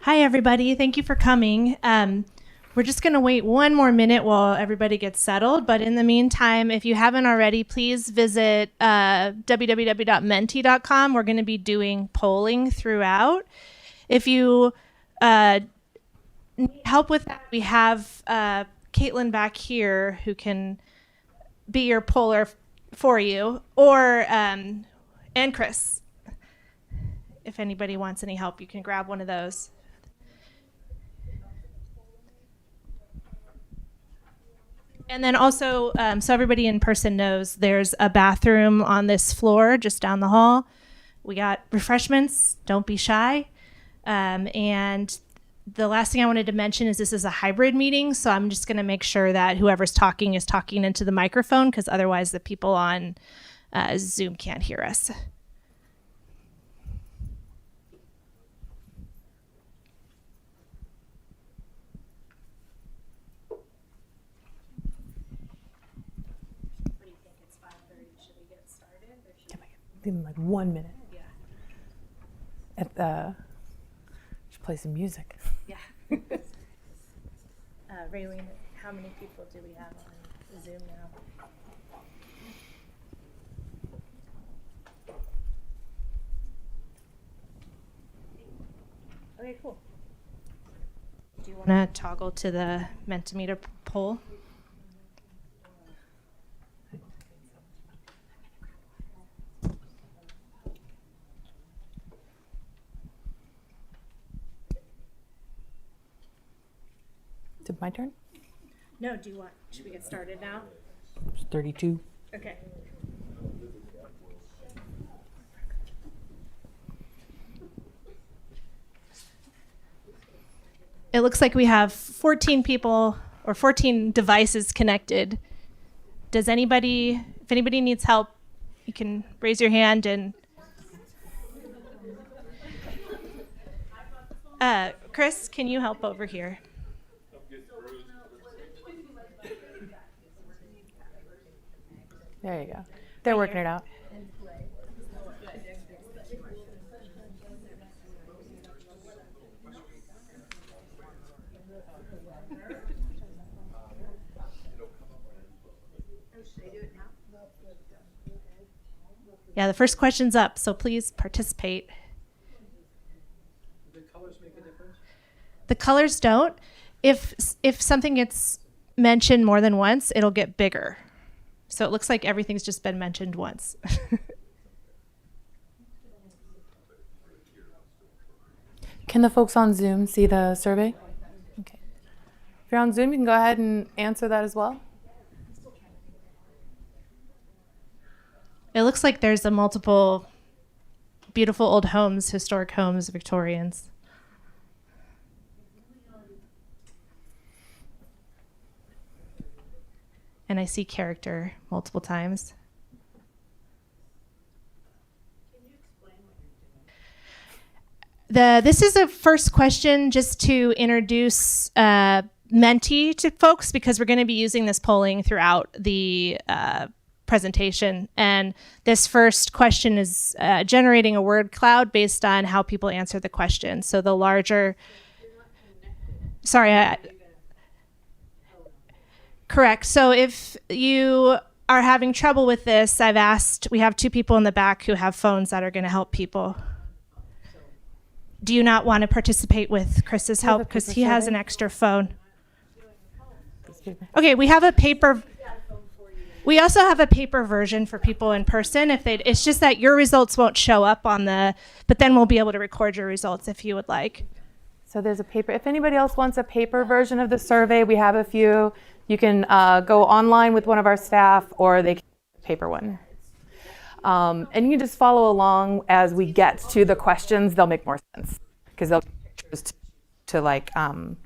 Hi, everybody. Thank you for coming. We're just going to wait one more minute while everybody gets settled. But in the meantime, if you haven't already, please visit www.menti.com. We're going to be doing polling throughout. If you need help with that, we have Caitlin back here who can be your poller for you, or and Chris. If anybody wants any help, you can grab one of those. And then also, so everybody in person knows, there's a bathroom on this floor just down the hall. We got refreshments. Don't be shy. And the last thing I wanted to mention is this is a hybrid meeting, so I'm just going to make sure that whoever's talking is talking into the microphone, because otherwise the people on Zoom can't hear us. Give them like 1 minute. Yeah. Should play some music. Yeah. Raylene, how many people do we have on Zoom now? Okay, cool. Do you want to toggle to the Mentimeter poll? Is it my turn? No, do you want, should we get started now? It's 32. Okay. It looks like we have 14 people or 14 devices connected. Does anybody, if anybody needs help, you can raise your hand and Chris, can you help over here? There you go. They're working it out. Yeah, the first question's up, so please participate. Do the colors make a difference? The colors don't. If something gets mentioned more than once, it'll get bigger. So it looks like everything's just been mentioned once. Can the folks on Zoom see the survey? Okay. If you're on Zoom, you can go ahead and answer that as well. It looks like there's a multiple beautiful old homes, historic homes, Victorians. And I see character multiple times. Can you explain what you're doing? This is a first question just to introduce Menti to folks, because we're going to be using this polling throughout the presentation. And this first question is generating a word cloud based on how people answer the question. So the larger, correct. So if you are having trouble with this, we have two people in the back who have phones that are going to help people. Do you not want to participate with Chris's help? Because he has an extra phone. Okay, we have a paper. We also have a paper version for people in person. It's just that your results won't show up but then we'll be able to record your results if you would like. So there's a paper. If anybody else wants a paper version of the survey, we have a few. You can go online with one of our staff, or they can get a paper one. And you can just follow along as we get to the questions. They'll make more sense because they'll pictures to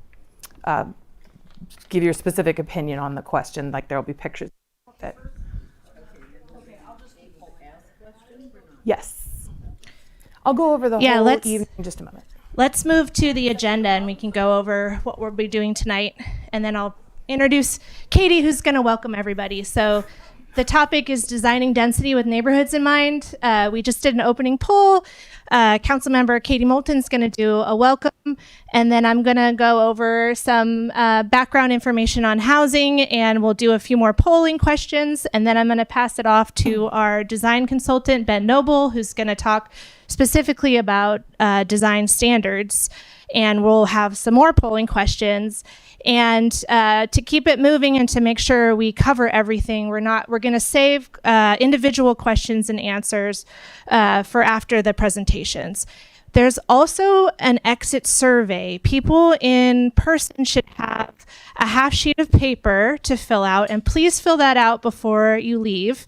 give your specific opinion on the question. Like there'll be pictures of it. Okay, I'll just ask questions or not? Yes. I'll go over the whole evening in just a moment. Let's move to the agenda and we can go over what we'll be doing tonight. And then I'll introduce Katie, who's going to welcome everybody. So The topic is designing density with neighborhoods in mind. We just did an opening poll. Councilmember Katie Moulton's going to do a welcome, and then I'm going to go over some background information on housing, and we'll do a few more polling questions, and then I'm going to pass it off to our design consultant, Ben Noble, who's going to talk specifically about design standards, and we'll have some more polling questions. And to keep it moving and to make sure we cover everything, we're going to save individual questions and answers for after the presentations. There's also an exit survey. People in person should have a half sheet of paper to fill out, and please fill that out before you leave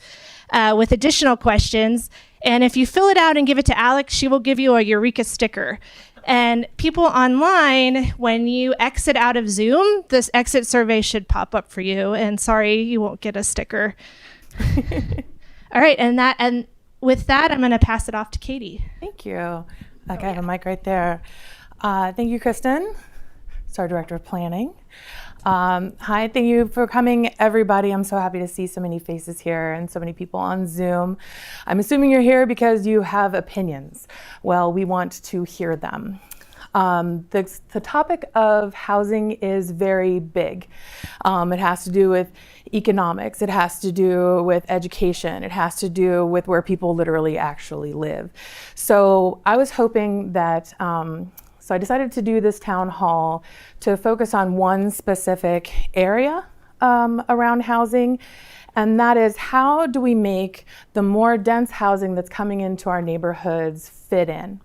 with additional questions. And if you fill it out and give it to Alex, she will give you a Eureka sticker. And people online, when you exit out of Zoom, this exit survey should pop up for you. And sorry, you won't get a sticker. All right, and with that, I'm going to pass it off to Katie. Thank you. I have a mic right there. Thank you, Kristen, Star Director of Planning. Hi, thank you for coming, everybody. I'm so happy to see so many faces here and so many people on Zoom. I'm assuming you're here because you have opinions. Well, we want to hear them. The topic of housing is very big. It has to do with economics. It has to do with education. It has to do with where people literally actually live. So I was hoping that So I decided to do this town hall to focus on one specific area around housing, and that is, how do we make the more dense housing that's coming into our neighborhoods fit in?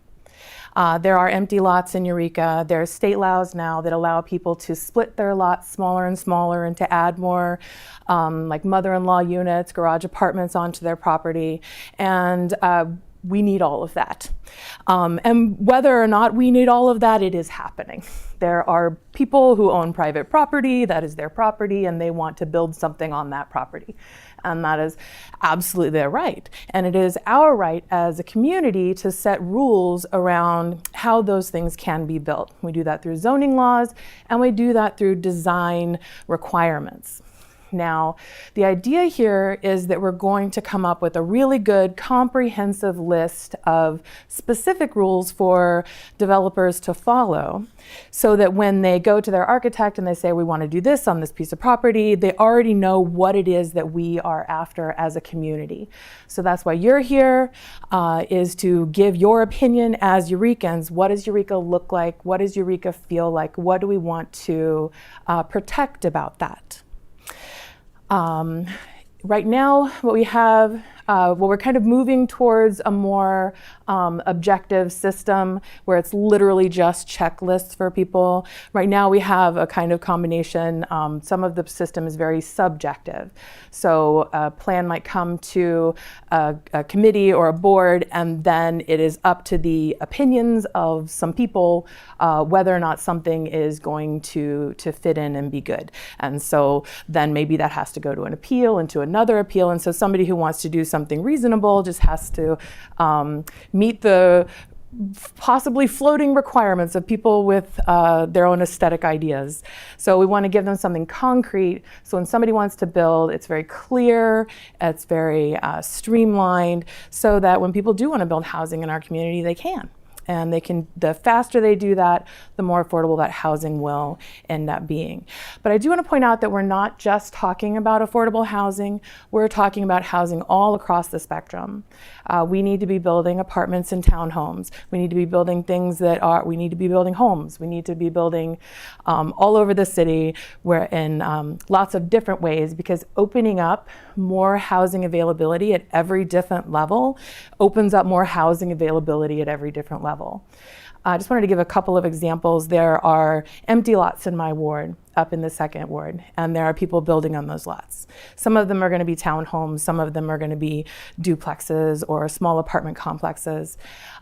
There are empty lots in Eureka. There's state laws now that allow people to split their lots smaller and smaller and to add more like mother-in-law units, garage apartments onto their property. And we need all of that. And whether or not we need all of that, it is happening. There are people who own private property, that is their property, and they want to build something on that property. And that is absolutely their right. And it is our right as a community to set rules around how those things can be built. We do that through zoning laws, and we do that through design requirements. Now, the idea here is that we're going to come up with a really good comprehensive list of specific rules for developers to follow, so that when they go to their architect and they say, we want to do this on this piece of property, they already know what it is that we are after as a community. So that's why you're here, is to give your opinion as Eurekans. What does Eureka look like? What does Eureka feel like? What do we want to protect about that? Right now, what we have, we're kind of moving towards a more objective system where it's literally just checklists for people. Right now, we have a kind of combination. Some of the system is very subjective. So a plan might come to a committee or a board, and then it is up to the opinions of some people whether or not something is going to fit in and be good. And so then maybe that has to go to an appeal and to another appeal. And so somebody who wants to do something reasonable just has to meet the possibly floating requirements of people with their own aesthetic ideas. So we want to give them something concrete. So when somebody wants to build, it's very clear, it's very streamlined, so that when people do want to build housing in our community, they can. And they can, the faster they do that, the more affordable that housing will end up being. But I do want to point out that we're not just talking about affordable housing, we're talking about housing all across the spectrum. We need to be building apartments and townhomes. We need to be building things that are, we need to be building homes. We need to be building all over the city, where in lots of different ways, because opening up more housing availability at every different level opens up more housing availability at every different level. I just wanted to give a couple of examples. There are empty lots in my ward, up in the second ward, and there are people building on those lots. Some of them are going to be townhomes, some of them are going to be duplexes or small apartment complexes.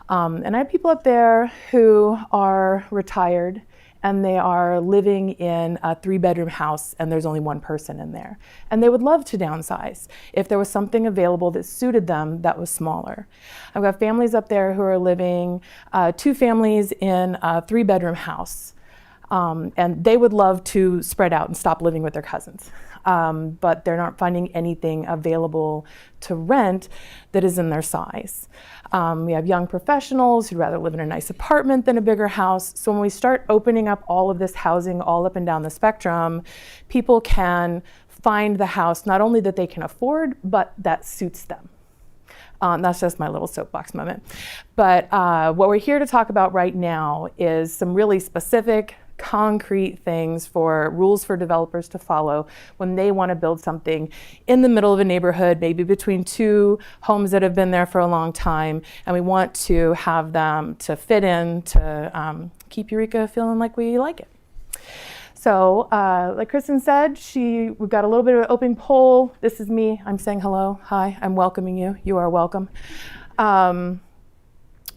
And I have people up there who are retired, and they are living in a 3-bedroom house, and there's only one person in there. And they would love to downsize if there was something available that suited them that was smaller. I've got families up there who are living, 2 families in a 3-bedroom house. And they would love to spread out and stop living with their cousins. But they're not finding anything available to rent that is in their size. We have young professionals who'd rather live in a nice apartment than a bigger house. So when we start opening up all of this housing all up and down the spectrum, people can find the house not only that they can afford, but that suits them. That's just my little soapbox moment. But what we're here to talk about right now is some really specific, concrete things for rules for developers to follow when they want to build something in the middle of a neighborhood, maybe between two homes that have been there for a long time, and we want to have them to fit in to keep Eureka feeling like we like it. So like Kristen said, we've got a little bit of an open poll. This is me. I'm saying hello. Hi. I'm welcoming you. You are welcome.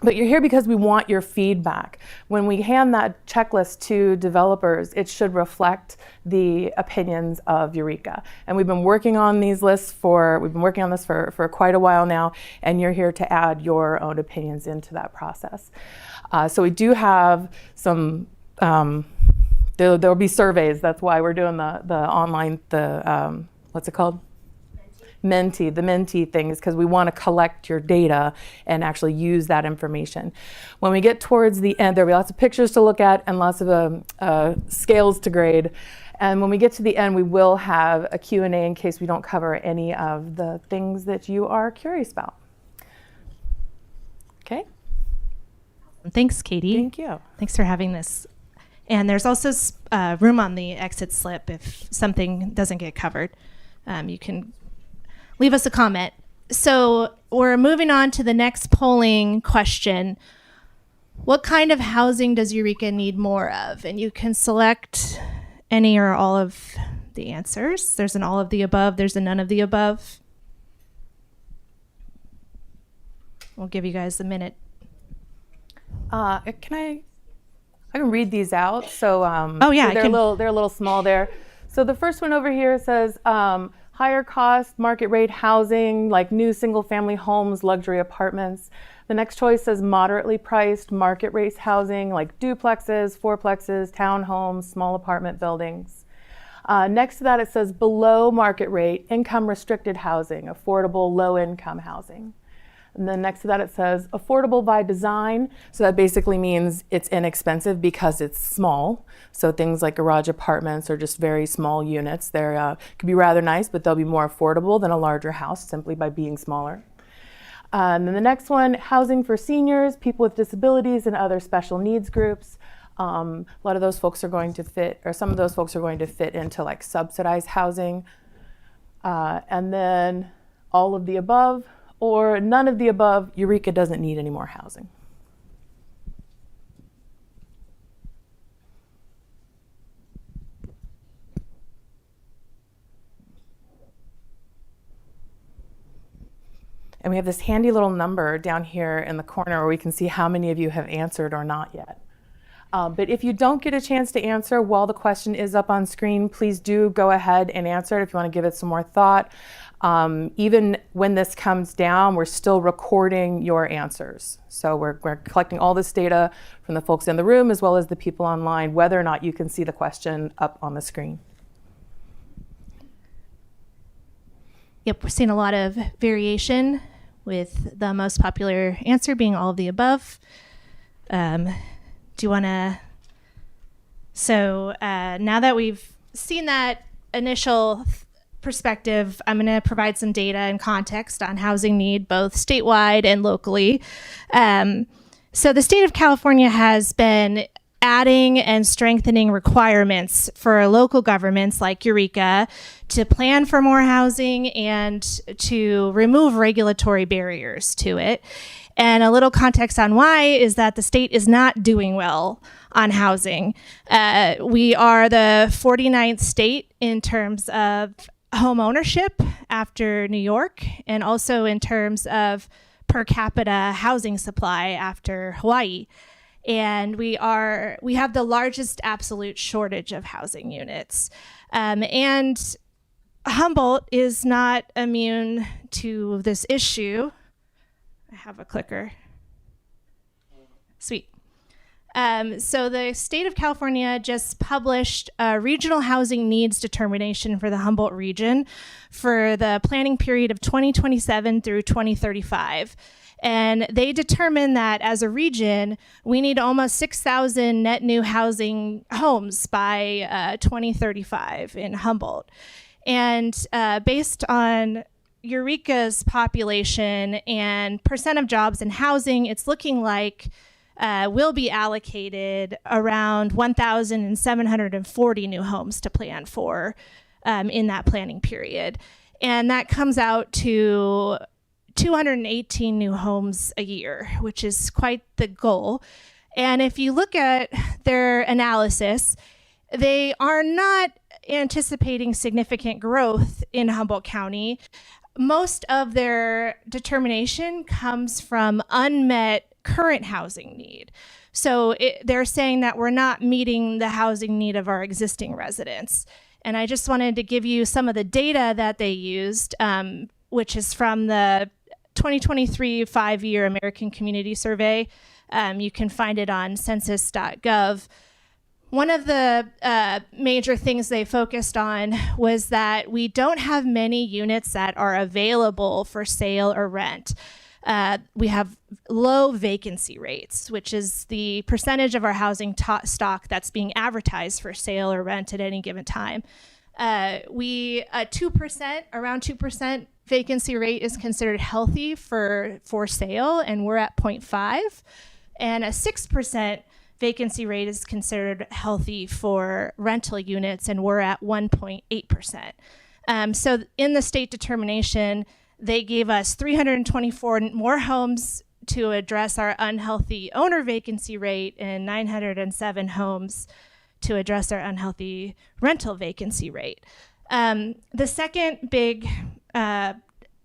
But you're here because we want your feedback. When we hand that checklist to developers, it should reflect the opinions of Eureka. And we've been working on these lists for quite a while now, and you're here to add your own opinions into that process. So we do have some, there'll be surveys. That's why we're doing the online, what's it called? Menti, the Menti thing is because we want to collect your data and actually use that information. When we get towards the end, there'll be lots of pictures to look at and lots of scales to grade. And when we get to the end, we will have a Q&A in case we don't cover any of the things that you are curious about. Okay? Thanks, Katie. Thank you. Thanks for having this. And there's also room on the exit slip if something doesn't get covered. You can leave us a comment. So we're moving on to the next polling question. What kind of housing does Eureka need more of? And you can select any or all of the answers. There's an all of the above. There's a none of the above. We'll give you guys a minute. I can read these out. So Oh, yeah, so they're a little small there. So the first one over here says higher cost, market rate housing, like new single family homes, luxury apartments. The next choice says moderately priced, market rate housing, like duplexes, fourplexes, townhomes, small apartment buildings. Next to that, it says below market rate, income restricted housing, affordable low income housing. And then next to that, it says affordable by design. So that basically means it's inexpensive because it's small. So things like garage apartments or just very small units, they could be rather nice, but they'll be more affordable than a larger house simply by being smaller. And then the next one, housing for seniors, people with disabilities, and other special needs groups. A lot of those folks are going to fit, or some of those folks are going to fit into like subsidized housing. And then all of the above, or none of the above, Eureka doesn't need any more housing. And we have this handy little number down here in the corner where we can see how many of you have answered or not yet. But if you don't get a chance to answer while the question is up on screen, please do go ahead and answer it if you want to give it some more thought. Even when this comes down, we're still recording your answers. So we're collecting all this data from the folks in the room as well as the people online, whether or not you can see the question up on the screen. Yep, we're seeing a lot of variation with the most popular answer being all of the above. Do you want to? So now that we've seen that initial perspective, I'm going to provide some data and context on housing need, both statewide and locally. So the state of California has been adding and strengthening requirements for local governments like Eureka to plan for more housing and to remove regulatory barriers to it. And a little context on why is that the state is not doing well on housing. We are the 49th state in terms of home ownership after New York, and also in terms of per capita housing supply after Hawaii. And we have the largest absolute shortage of housing units. And Humboldt is not immune to this issue. I have a clicker. Sweet. So the state of California just published a regional housing needs determination for the Humboldt region for the planning period of 2027 through 2035. And they determined that as a region, we need almost 6,000 net new housing homes by 2035 in Humboldt. And based on Eureka's population and percent of jobs in housing, it's looking like will be allocated around 1,740 new homes to plan for in that planning period. And that comes out to 218 new homes a year, which is quite the goal. And if you look at their analysis, they are not anticipating significant growth in Humboldt County. Most of their determination comes from unmet current housing need. So they're saying that we're not meeting the housing need of our existing residents. And I just wanted to give you some of the data that they used, which is from the 2023 5-year American Community Survey. You can find it on census.gov. One of the major things they focused on was that we don't have many units that are available for sale or rent. We have low vacancy rates, which is the percentage of our housing stock that's being advertised for sale or rent at any given time. Around 2% vacancy rate is considered healthy for sale, and we're at 0.5. And a 6% vacancy rate is considered healthy for rental units, and we're at 1.8%. So in the state determination, they gave us 324 more homes to address our unhealthy owner vacancy rate and 907 homes to address our unhealthy rental vacancy rate. The second big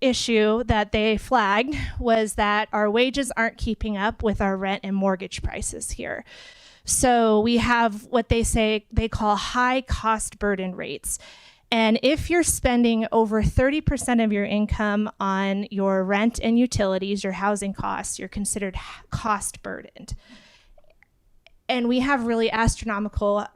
issue that they flagged was that our wages aren't keeping up with our rent and mortgage prices here. So we have what they call high cost burden rates. And if you're spending over 30% of your income on your rent and utilities, your housing costs, you're considered cost burdened. And we have really astronomical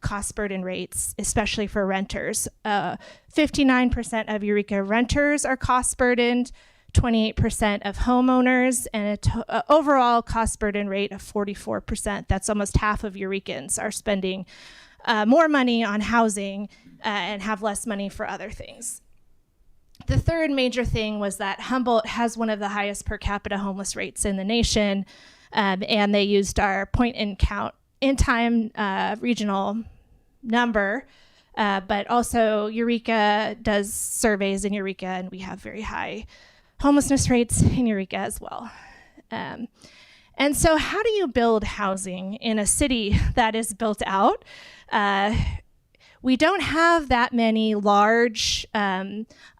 cost burden rates, especially for renters. 59% of Eureka renters are cost burdened, 28% of homeowners, and an overall cost burden rate of 44%. That's almost half of Eurekans are spending more money on housing and have less money for other things. The third major thing was that Humboldt has one of the highest per capita homeless rates in the nation, and they used our point in time regional number, but also Eureka does surveys in Eureka, and we have very high homelessness rates in Eureka as well. And so how do you build housing in a city that is built out? We don't have that many large,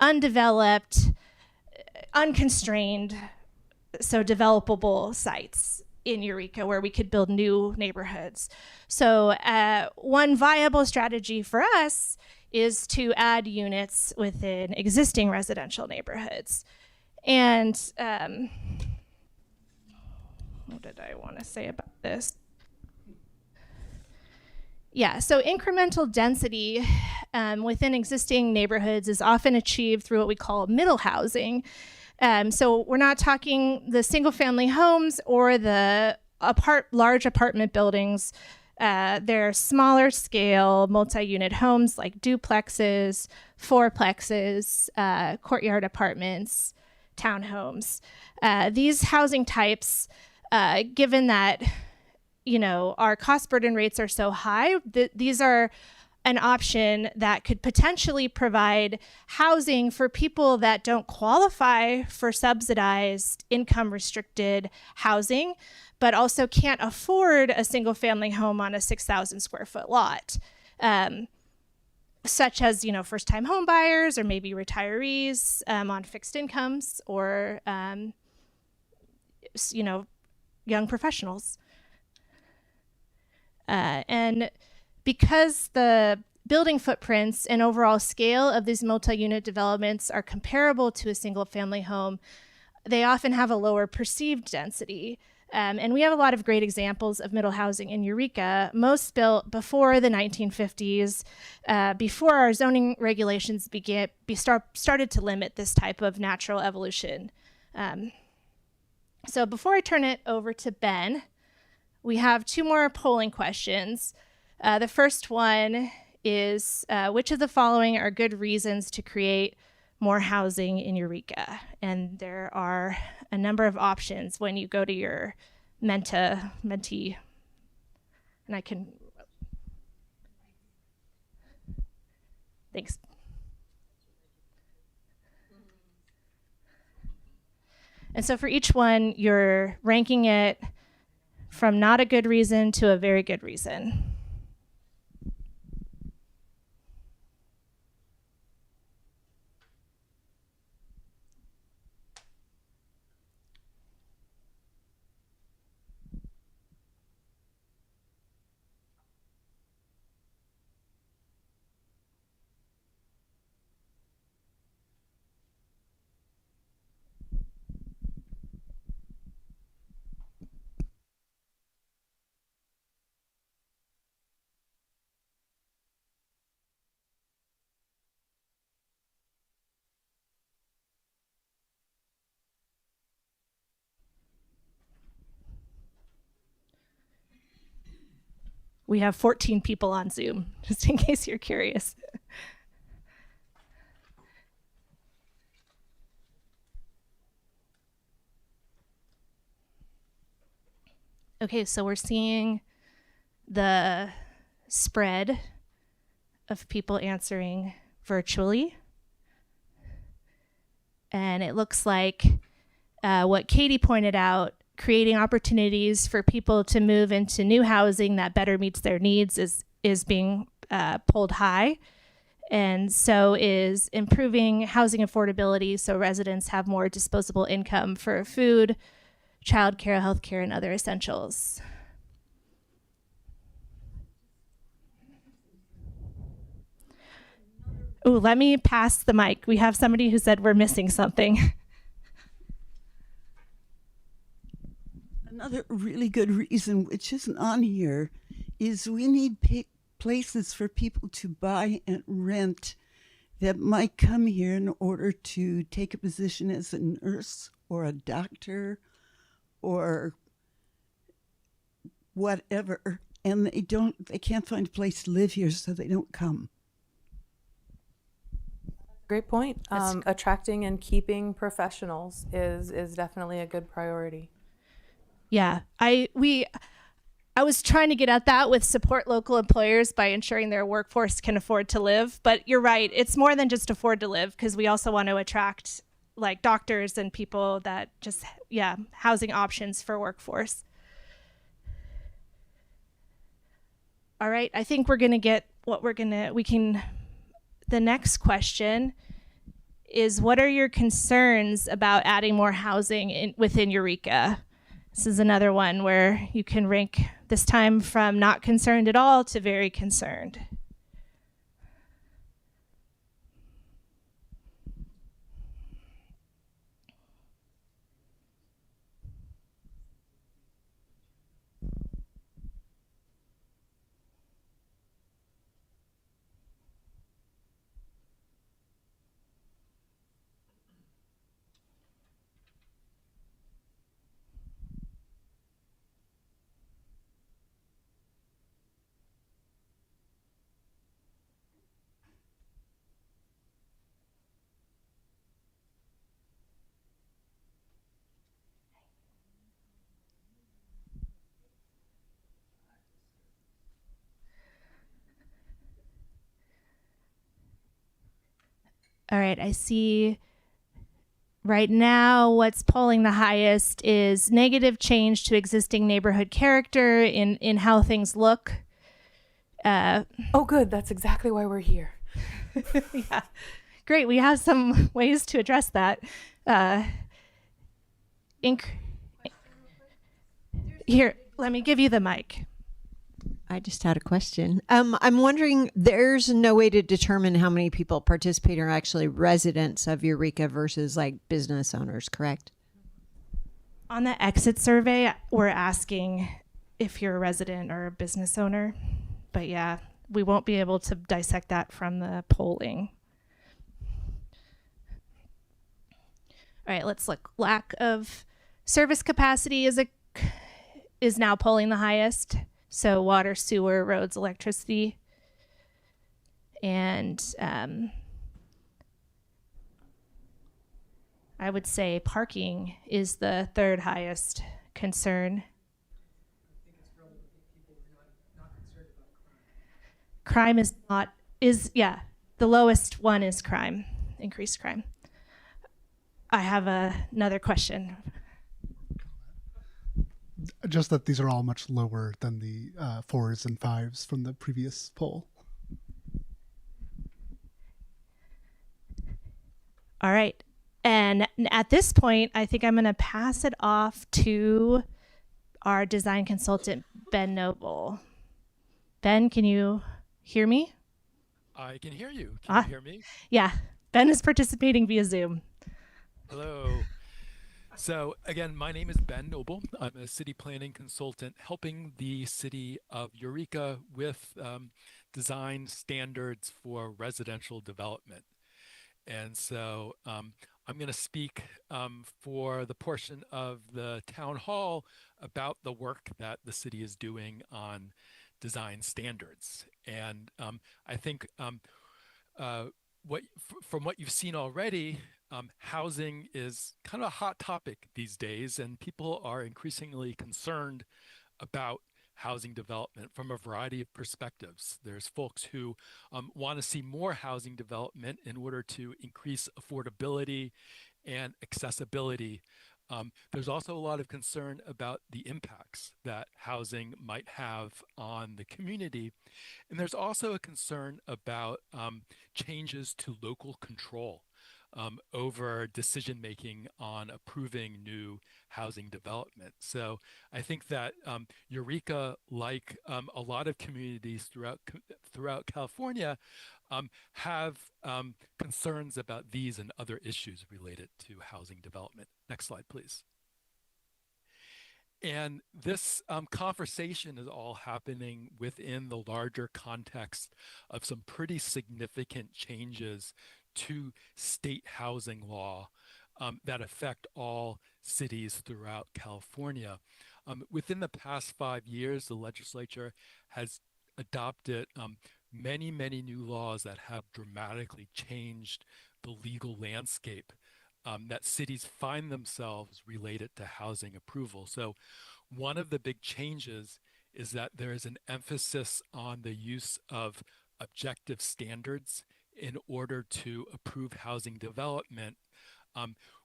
undeveloped, unconstrained, so developable sites in Eureka where we could build new neighborhoods. So one viable strategy for us is to add units within existing residential neighborhoods. And what did I want to say about this? Yeah, so incremental density within existing neighborhoods is often achieved through what we call middle housing. So we're not talking the single family homes or the large apartment buildings. They're smaller scale multi-unit homes like duplexes, fourplexes, courtyard apartments, townhomes. These housing types, given that our cost burden rates are so high, these are an option that could potentially provide housing for people that don't qualify for subsidized income restricted housing, but also can't afford a single family home on a 6,000 square foot lot, such as, first time home buyers or maybe retirees on fixed incomes or, young professionals. And because the building footprints and overall scale of these multi-unit developments are comparable to a single family home, they often have a lower perceived density. And we have a lot of great examples of middle housing in Eureka, most built before the 1950s, before our zoning regulations started to limit this type of natural evolution. So before I turn it over to Ben, we have 2 more polling questions. The first one is, which of the following are good reasons to create more housing in Eureka? And there are a number of options when you go to your mentee, and I can, thanks. And so for each one, you're ranking it from not a good reason to a very good reason. We have 14 people on Zoom, just in case you're curious. Okay, so we're seeing the spread of people answering virtually. And it looks like what Katie pointed out, creating opportunities for people to move into new housing that better meets their needs is being pulled high. And so is improving housing affordability so residents have more disposable income for food, childcare, healthcare, and other essentials. Oh, let me pass the mic. We have somebody who said we're missing something. Another really good reason, which isn't on here, is we need places for people to buy and rent that might come here in order to take a position as a nurse or a doctor or whatever, and they can't find a place to live here, so they don't come. Great point. Attracting and keeping professionals is definitely a good priority. Yeah, I was trying to get at that with support local employers by ensuring their workforce can afford to live. But you're right, it's more than just afford to live, because we also want to attract like doctors and people that just, housing options for workforce. All right, I think we're going to get the next question is, what are your concerns about adding more housing within Eureka? This is another one where you can rank this time from not concerned at all to very concerned. All right, I see right now what's polling the highest is negative change to existing neighborhood character in how things look. Oh, good. That's exactly why we're here. Yeah, great. We have some ways to address that. Here, let me give you the mic. I just had a question. I'm wondering, there's no way to determine how many people participate are actually residents of Eureka versus like business owners, correct? On the exit survey, we're asking if you're a resident or a business owner. But yeah, we won't be able to dissect that from the polling. All right, let's look. Lack of service capacity is now polling the highest. So water, sewer, roads, electricity. And I would say parking is the third highest concern. Crime is not, yeah, the lowest one is crime, increased crime. I have another question. Just that these are all much lower than the 4s and 5s from the previous poll. All right. And at this point, I think I'm going to pass it off to our design consultant, Ben Noble. Ben, can you hear me? I can hear you. Can you hear me? Yeah. Ben is participating via Zoom. Hello. So again, my name is Ben Noble. I'm a city planning consultant helping the city of Eureka with design standards for residential development. And so I'm going to speak for the portion of the town hall about the work that the city is doing on design standards. And I think from what you've seen already, housing is kind of a hot topic these days, and people are increasingly concerned about housing development from a variety of perspectives. There's folks who want to see more housing development in order to increase affordability and accessibility. There's also a lot of concern about the impacts that housing might have on the community. And there's also a concern about changes to local control over decision making on approving new housing development. So I think that Eureka, like a lot of communities throughout California, have concerns about these and other issues related to housing development. Next slide, please. And this conversation is all happening within the larger context of some pretty significant changes to state housing law that affect all cities throughout California. Within the past 5 years, the legislature has adopted many, many new laws that have dramatically changed the legal landscape that cities find themselves related to housing approval. So one of the big changes is that there is an emphasis on the use of objective standards in order to approve housing development,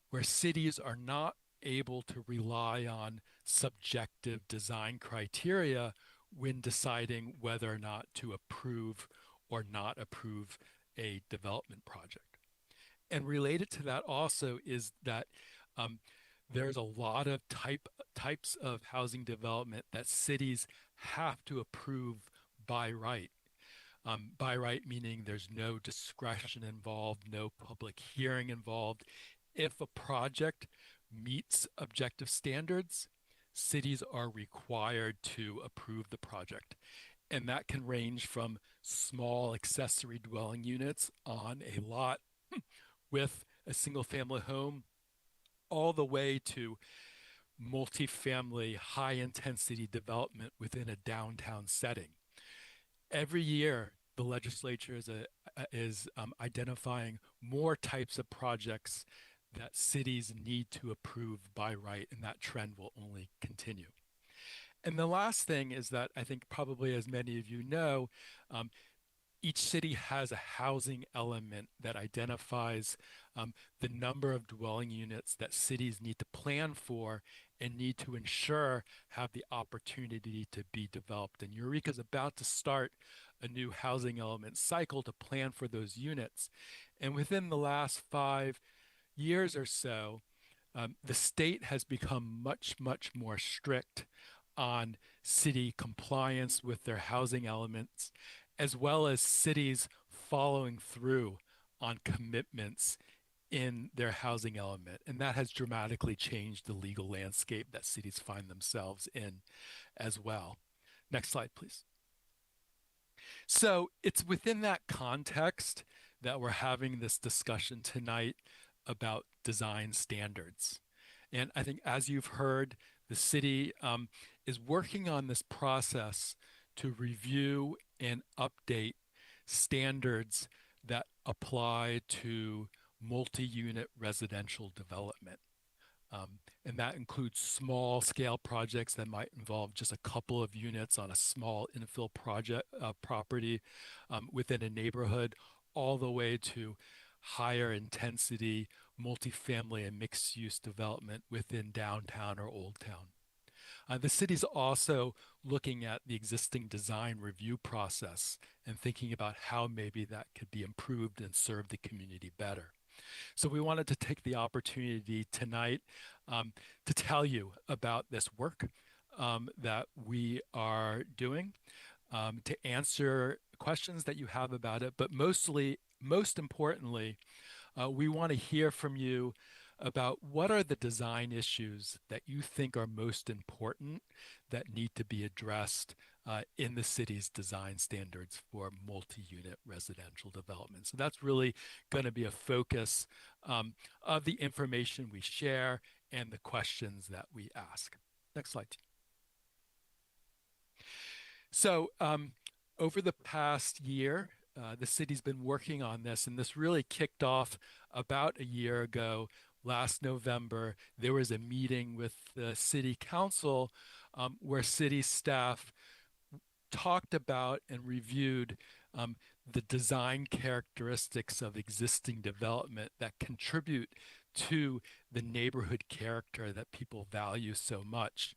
where cities are not able to rely on subjective design criteria when deciding whether or not to approve or not approve a development project. And related to that also is that there's a lot of types of housing development that cities have to approve by right. By right meaning there's no discretion involved, no public hearing involved. If a project meets objective standards, cities are required to approve the project. And that can range from small accessory dwelling units on a lot with a single family home all the way to multifamily high intensity development within a downtown setting. Every year, the legislature is identifying more types of projects that cities need to approve by right, and that trend will only continue. And the last thing is that I think probably as many of you know, each city has a housing element that identifies the number of dwelling units that cities need to plan for and need to ensure have the opportunity to be developed. And Eureka is about to start a new housing element cycle to plan for those units. And within the last 5 years or so, the state has become much, much more strict on city compliance with their housing elements, as well as cities following through on commitments in their housing element. And that has dramatically changed the legal landscape that cities find themselves in as well. Next slide, please. So it's within that context that we're having this discussion tonight about design standards. And I think, as you've heard, the city is working on this process to review and update standards that apply to multi-unit residential development. And that includes small scale projects that might involve just a couple of units on a small infill project property within a neighborhood, all the way to higher intensity multifamily and mixed use development within downtown or Old Town. The city's also looking at the existing design review process and thinking about how maybe that could be improved and serve the community better. So we wanted to take the opportunity tonight to tell you about this work that we are doing, to answer questions that you have about it, but most importantly, we want to hear from you about what are the design issues that you think are most important that need to be addressed in the city's design standards for multi-unit residential development. So that's really going to be a focus of the information we share and the questions that we ask. Next slide. So over the past year, the city's been working on this, and this really kicked off about a year ago. Last November, there was a meeting with the city council where city staff talked about and reviewed the design characteristics of existing development that contribute to the neighborhood character that people value so much.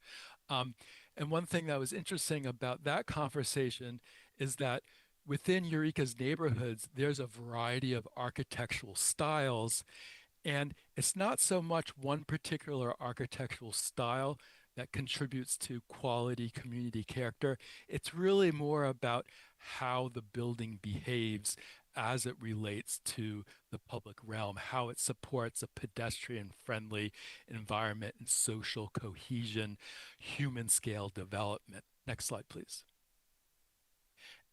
And one thing that was interesting about that conversation is that within Eureka's neighborhoods, there's a variety of architectural styles. And it's not so much one particular architectural style that contributes to quality community character. It's really more about how the building behaves as it relates to the public realm, how it supports a pedestrian-friendly environment and social cohesion, human scale development. Next slide, please.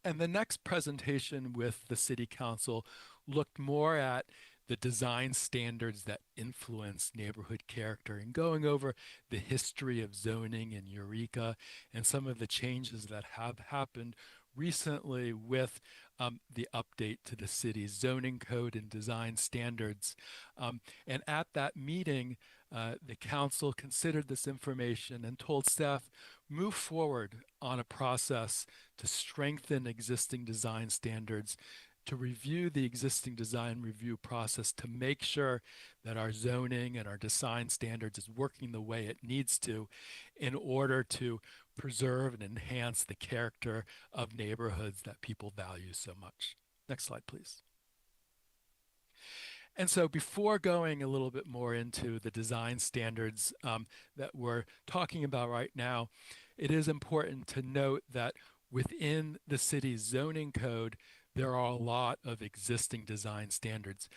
And the next presentation with the City Council looked more at the design standards that influence neighborhood character and going over the history of zoning in Eureka and some of the changes that have happened recently with the update to the city's zoning code and design standards. And at that meeting, the council considered this information and told staff, move forward on a process to strengthen existing design standards, to review the existing design review process to make sure that our zoning and our design standards is working the way it needs to in order to preserve and enhance the character of neighborhoods that people value so much. Next slide, please. And so before going a little bit more into the design standards that we're talking about right now, it is important to note that within the city's zoning code, there are a lot of existing design standards.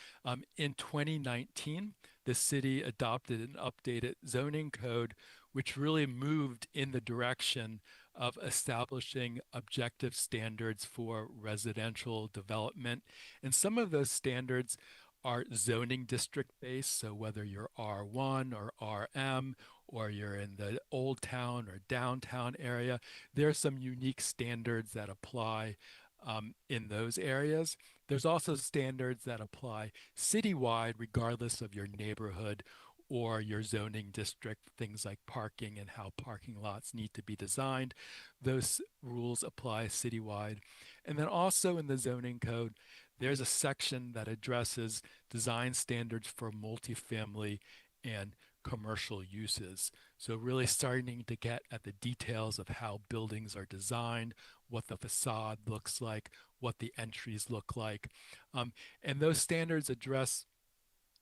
In 2019, the city adopted an updated zoning code, which really moved in the direction of establishing objective standards for residential development. And some of those standards are zoning district based. So whether you're R1 or RM, or you're in the Old Town or downtown area, there are some unique standards that apply in those areas. There's also standards that apply citywide, regardless of your neighborhood or your zoning district, things like parking and how parking lots need to be designed. Those rules apply citywide. And then also in the zoning code, there's a section that addresses design standards for multifamily and commercial uses. So really starting to get at the details of how buildings are designed, what the facade looks like, what the entries look like. And those standards address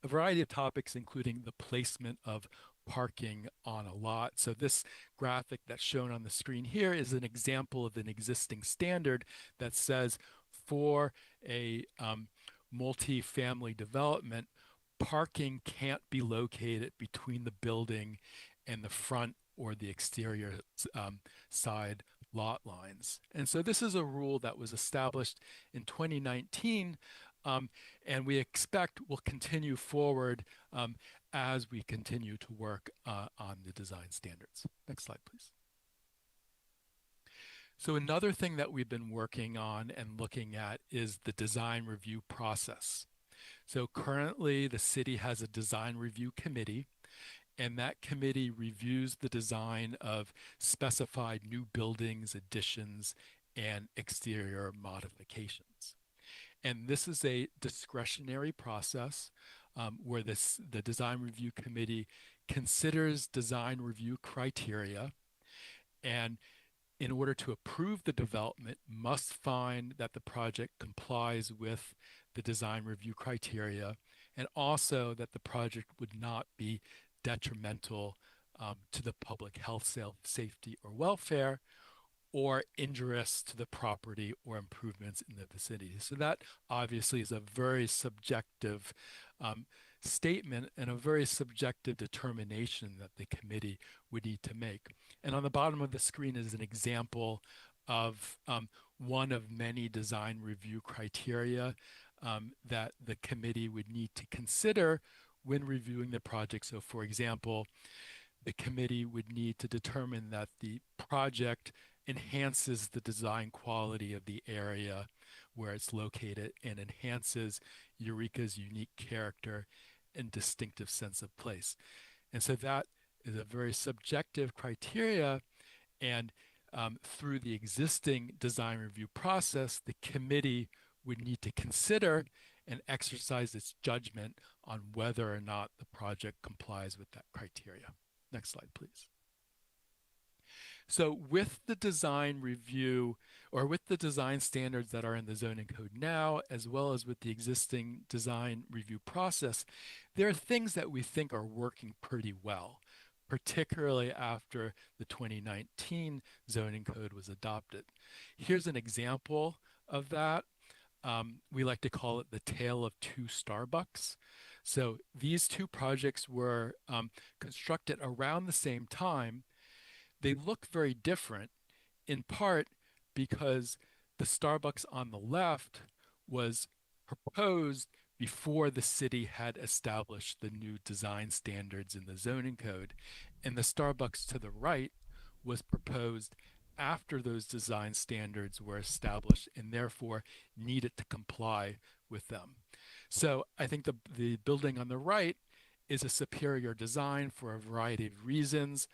a variety of topics, including the placement of parking on a lot. So this graphic that's shown on the screen here is an example of an existing standard that says for a multi-family development, parking can't be located between the building and the front or the exterior side lot lines. And so this is a rule that was established in 2019, and we expect will continue forward as we continue to work on the design standards. Next slide, please. So another thing that we've been working on and looking at is the design review process. So currently the city has a design review committee, and that committee reviews the design of specified new buildings, additions, and exterior modifications. And this is a discretionary process where the design review committee considers design review criteria, and in order to approve the development, must find that the project complies with the design review criteria, and also that the project would not be detrimental to the public health, safety, or welfare, or injurious to the property or improvements in the vicinity. So that obviously is a very subjective statement and a very subjective determination that the committee would need to make. And on the bottom of the screen is an example of one of many design review criteria that the committee would need to consider when reviewing the project. So for example, the committee would need to determine that the project enhances the design quality of the area where it's located and enhances Eureka's unique character and distinctive sense of place. And so that is a very subjective criteria, and through the existing design review process, the committee would need to consider and exercise its judgment on whether or not the project complies with that criteria. Next slide, please. So with the design review, or with the design standards that are in the zoning code now, as well as with the existing design review process, there are things that we think are working pretty well, particularly after the 2019 zoning code was adopted. Here's an example of that. We like to call it the tale of two Starbucks. So these two projects were constructed around the same time. They look very different, in part because the Starbucks on the left was proposed before the city had established the new design standards in the zoning code, and the Starbucks to the right was proposed after those design standards were established and therefore needed to comply with them. So I think the building on the right is a superior design for a variety of reasons.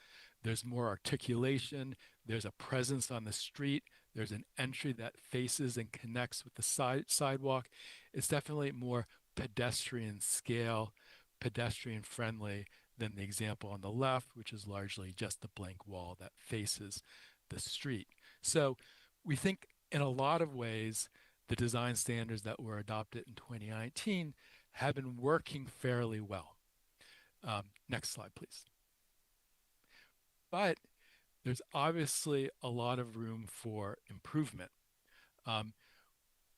There's more articulation, there's a presence on the street, there's an entry that faces and connects with the sidewalk. It's definitely more pedestrian scale, pedestrian friendly than the example on the left, which is largely just a blank wall that faces the street. So we think in a lot of ways, the design standards that were adopted in 2019 have been working fairly well. Next slide, please. But there's obviously a lot of room for improvement.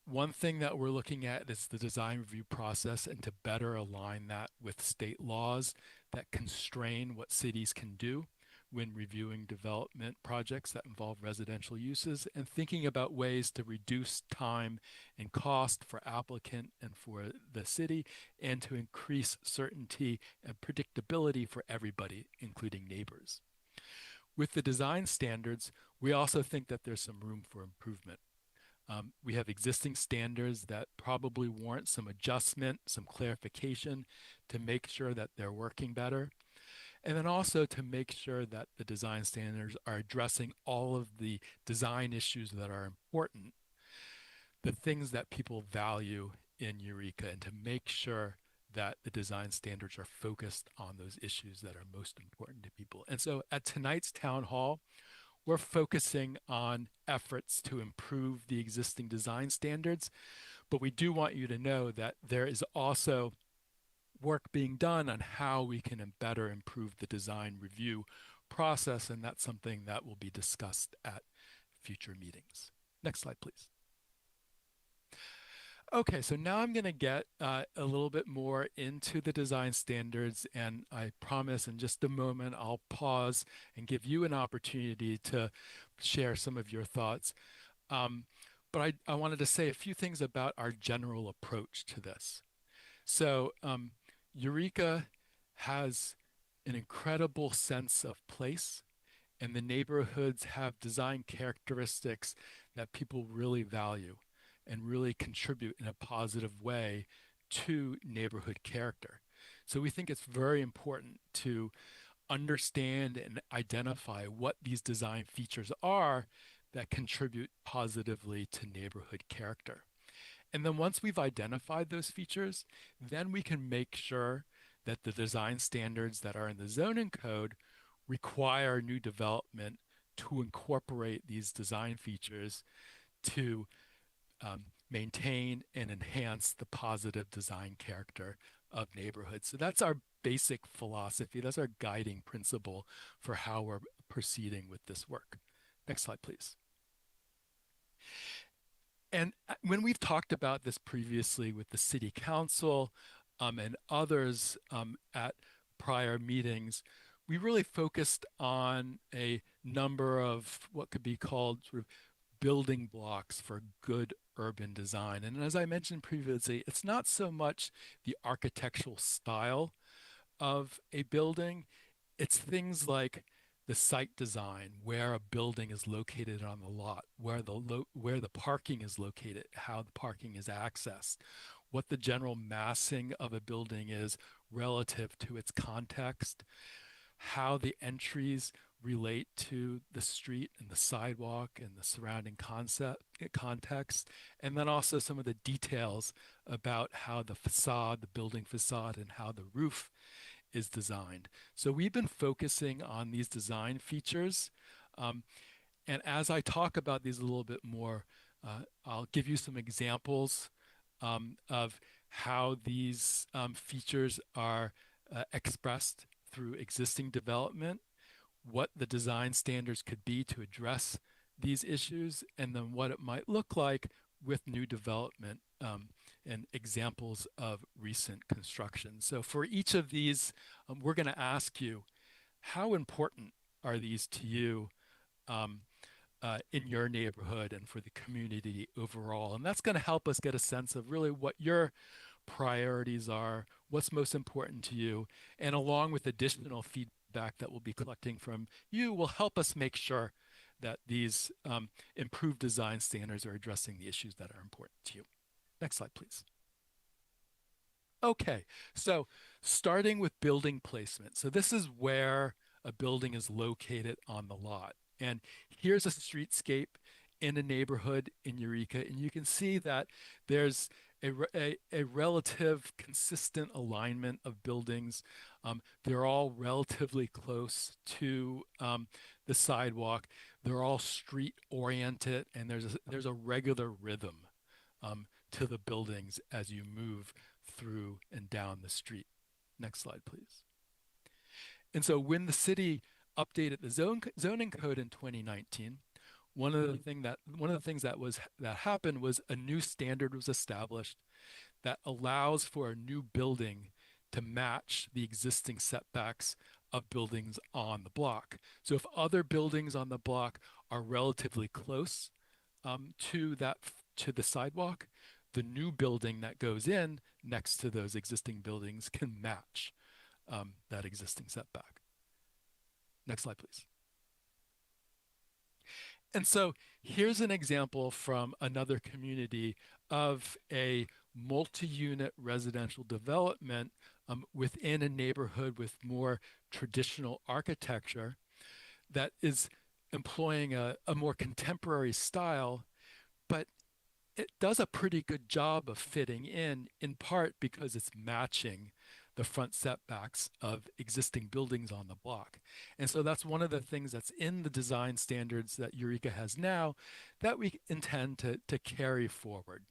One thing that we're looking at is the design review process, and to better align that with state laws that constrain what cities can do when reviewing development projects that involve residential uses, and thinking about ways to reduce time and cost for applicant and for the city, and to increase certainty and predictability for everybody, including neighbors. With the design standards, we also think that there's some room for improvement. We have existing standards that probably warrant some adjustment, some clarification to make sure that they're working better. And then also to make sure that the design standards are addressing all of the design issues that are important, the things that people value in Eureka, and to make sure that the design standards are focused on those issues that are most important to people. And so at tonight's town hall, we're focusing on efforts to improve the existing design standards, but we do want you to know that there is also work being done on how we can better improve the design review process, and that's something that will be discussed at future meetings. Next slide, please. Okay, so now I'm going to get a little bit more into the design standards, and I promise in just a moment I'll pause and give you an opportunity to share some of your thoughts. Um, but I wanted to say a few things about our general approach to this. So, Eureka has an incredible sense of place, and the neighborhoods have design characteristics that people really value and really contribute in a positive way to neighborhood character. So we think it's very important to understand and identify what these design features are that contribute positively to neighborhood character. And then once we've identified those features, then we can make sure that the design standards that are in the zoning code require new development to incorporate these design features to maintain and enhance the positive design character of neighborhoods. So that's our basic philosophy. That's our guiding principle for how we're proceeding with this work. Next slide, please. And when we've talked about this previously with the city council and others at prior meetings, we really focused on a number of what could be called sort of building blocks for good urban design. And as I mentioned previously, it's not so much the architectural style of a building, it's things like the site design, where a building is located on the lot, where the parking is located, how the parking is accessed, what the general massing of a building is relative to its context, how the entries relate to the street and the sidewalk and the surrounding context, and then also some of the details about how the facade, the building facade, and how the roof is designed. So we've been focusing on these design features. And as I talk about these a little bit more, I'll give you some examples of how these features are expressed through existing development, what the design standards could be to address these issues, and then what it might look like with new development and examples of recent construction. So for each of these, we're going to ask you, how important are these to you in your neighborhood and for the community overall? And that's going to help us get a sense of really what your priorities are, what's most important to you, and along with additional feedback that we'll be collecting from you will help us make sure that these improved design standards are addressing the issues that are important to you. Next slide, please. Okay, so starting with building placement. So this is where a building is located on the lot. And here's a streetscape in a neighborhood in Eureka. And you can see that there's a relative consistent alignment of buildings. They're all relatively close to the sidewalk. They're all street oriented, and there's a regular rhythm to the buildings as you move through and down the street. Next slide, please. And so when the city updated the zoning code in 2019, one of the things that happened was a new standard was established that allows for a new building to match the existing setbacks of buildings on the block. So if other buildings on the block are relatively close to the sidewalk, the new building that goes in next to those existing buildings can match that existing setback. Next slide, please. And so here's an example from another community of a multi-unit residential development within a neighborhood with more traditional architecture that is employing a more contemporary style, but it does a pretty good job of fitting in part because it's matching the front setbacks of existing buildings on the block. And so that's one of the things that's in the design standards that Eureka has now that we intend to carry forward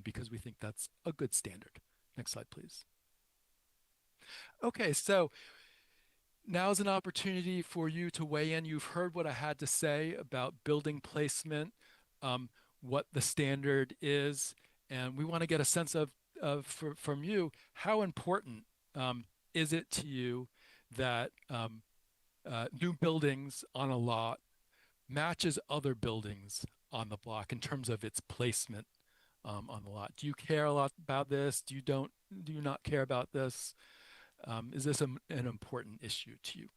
because we think that's a good standard. Next slide, please. Okay, so now's an opportunity for you to weigh in. You've heard what I had to say about building placement, what the standard is, And we want to get a sense from you, how important is it to you that new buildings on a lot matches other buildings on the block in terms of its placement on the lot? Do you care a lot about this? Do you not care about this? Is this an important issue to you?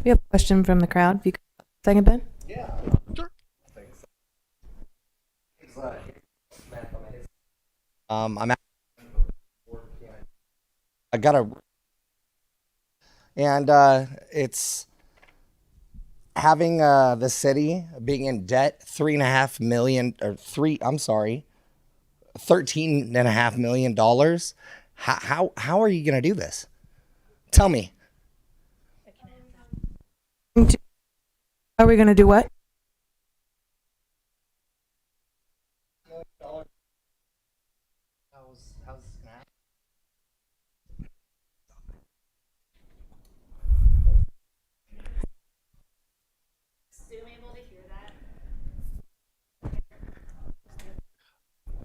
We have a question from the crowd. If you could, second, Ben. Sure. I'm at, I got a, and it's having the city being in debt $3.5 million or $13.5 million. How are you gonna do this? Tell me. Are we going to do what? How's this gonna happen?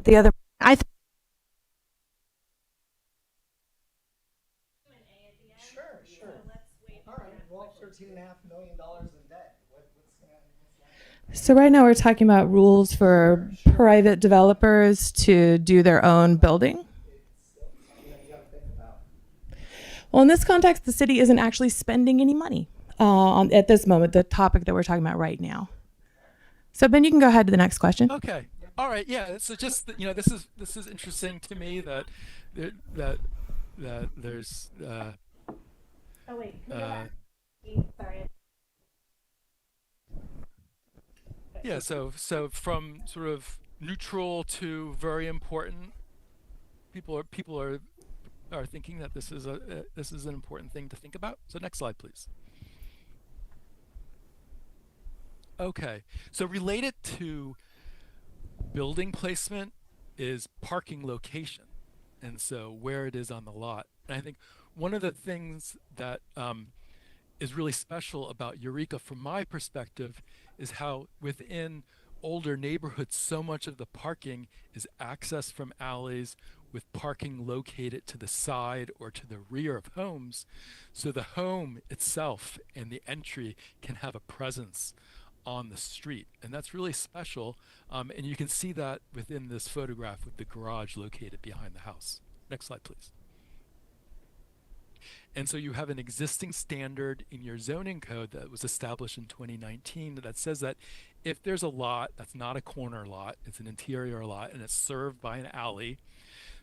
The other. Sure. All right. Well, $13.5 million in debt. What's gonna happen? So right now we're talking about rules for private developers to do their own building. Well, in this context, the city isn't actually spending any money at this moment, the topic that we're talking about right now. So Ben, you can go ahead to the next question. Okay. All right. Yeah. So just this is interesting to me that there's Oh wait, can we go back? Sorry. yeah. So from sort of neutral to very important, people are thinking that this is an important thing to think about. So next slide, please. Okay. So related to building placement is parking location, and so where it is on the lot. And I think one of the things that is really special about Eureka from my perspective is how within older neighborhoods so much of the parking is accessed from alleys with parking located to the side or to the rear of homes, so the home itself and the entry can have a presence on the street, and that's really special. And you can see that within this photograph with the garage located behind the house. Next slide, please. And so you have an existing standard in your zoning code that was established in 2019 that says that if there's a lot that's not a corner lot, it's an interior lot, and it's served by an alley,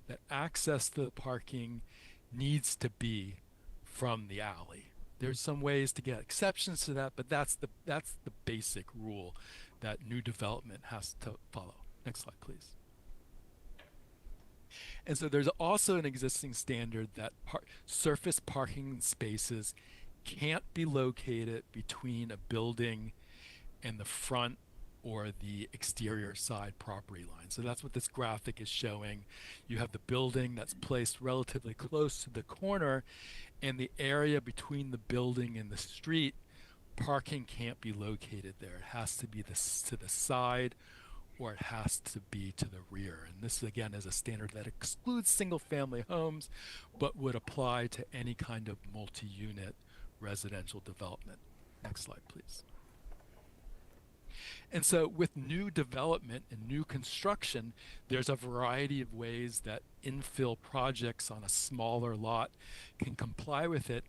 that access to the parking needs to be from the alley. There's some ways to get exceptions to that, but that's the basic rule that new development has to follow. Next slide, please. And so there's also an existing standard that surface parking spaces can't be located between a building and the front or the exterior side property line. So that's what this graphic is showing. You have the building that's placed relatively close to the corner, and the area between the building and the street, parking can't be located there. It has to be to the side, or it has to be to the rear. And this again is a standard that excludes single family homes, but would apply to any kind of multi-unit residential development. Next slide, please. And so with new development and new construction, there's a variety of ways that infill projects on a smaller lot can comply with it,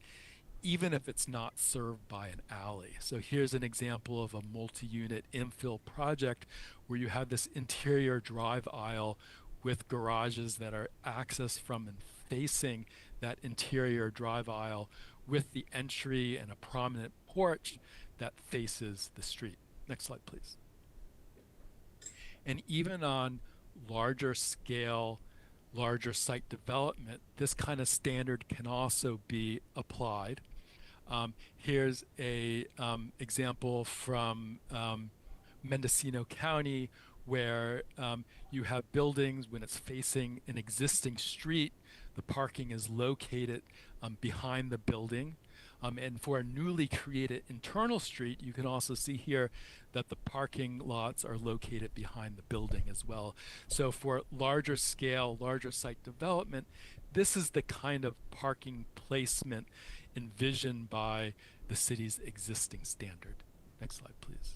even if it's not served by an alley. So here's an example of a multi-unit infill project where you have this interior drive aisle with garages that are accessed from and facing that interior drive aisle, with the entry and a prominent porch that faces the street. Next slide, please. And even on larger scale, larger site development, this kind of standard can also be applied. Here's a example from Mendocino County, where you have buildings when it's facing an existing street, the parking is located behind the building. And for a newly created internal street, you can also see here that the parking lots are located behind the building as well. So for larger scale, larger site development, this is the kind of parking placement envisioned by the city's existing standard. Next slide, please.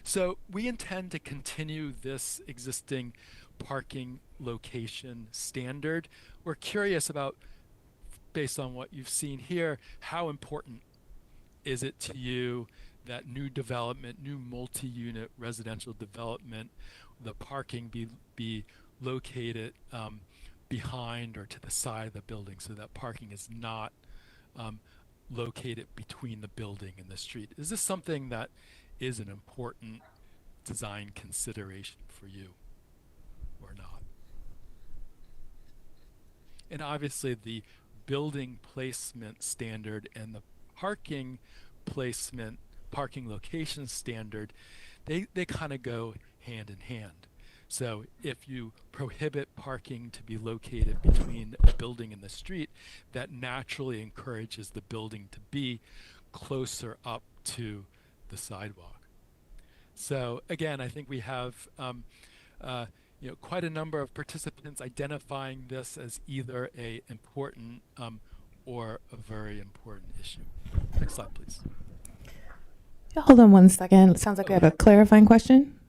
So we intend to continue this existing parking location standard. We're curious about, based on what you've seen here, how important is it to you that new development, new multi-unit residential development, the parking be located behind or to the side of the building, so that parking is not located between the building and the street? Is this something that is an important design consideration for you or not? And obviously the building placement standard and the parking placement, parking location standard, they kind of go hand in hand. So if you prohibit parking to be located between a building and the street, that naturally encourages the building to be closer up to the sidewalk. So again, I think we have quite a number of participants identifying this as either a important or a very important issue. Next slide, please. Yeah, hold on one second. It sounds like we have a clarifying question.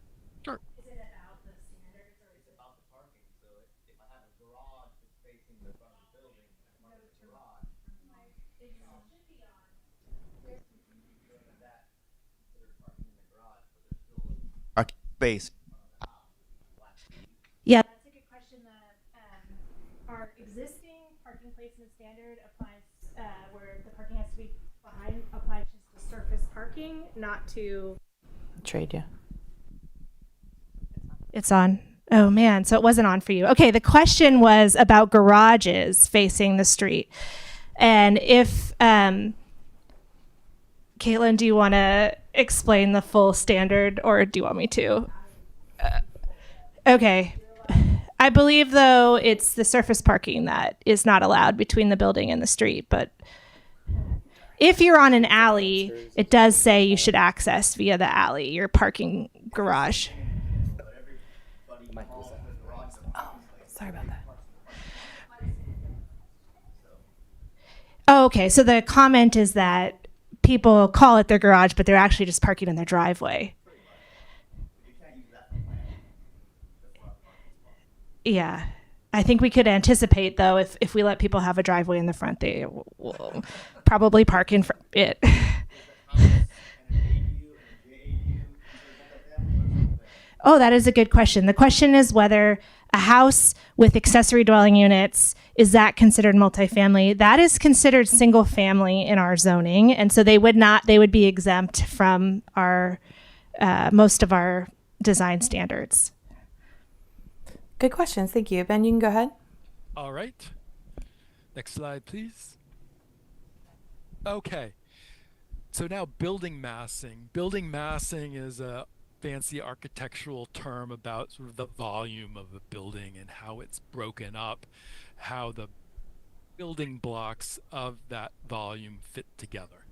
Sure. Is it about the standards or is it about the parking? So if I have a garage that's facing the front of the building, I park in the garage. It should be on. That considered parking in the garage, but there's still a space. Yeah, that's a good question. Our existing parking placement standard applies where the parking has to be behind, applies just to surface parking, not to. Trade you. It's on. Oh man, so it wasn't on for you. Okay, the question was about garages facing the street. And if, Caitlin, do you want to explain the full standard or do you want me to? Okay. I believe, though, it's the surface parking that is not allowed between the building and the street. But if you're on an alley, it does say you should access via the alley, your parking garage. Sorry about that. Oh, okay. So the comment is that people call it their garage, but they're actually just parking in their driveway. Yeah. I think we could anticipate, though, if we let people have a driveway in the front, they will probably park in it. Oh, that is a good question. The question is whether a house with accessory dwelling units, is that considered multifamily? That is considered single family in our zoning. And so they would be exempt from our most of our design standards. Good questions. Thank you. Ben, you can go ahead. All right. Next slide, please. Okay. So now building massing. Building massing is a fancy architectural term about sort of the volume of a building and how it's broken up, how the building blocks of that volume fit together.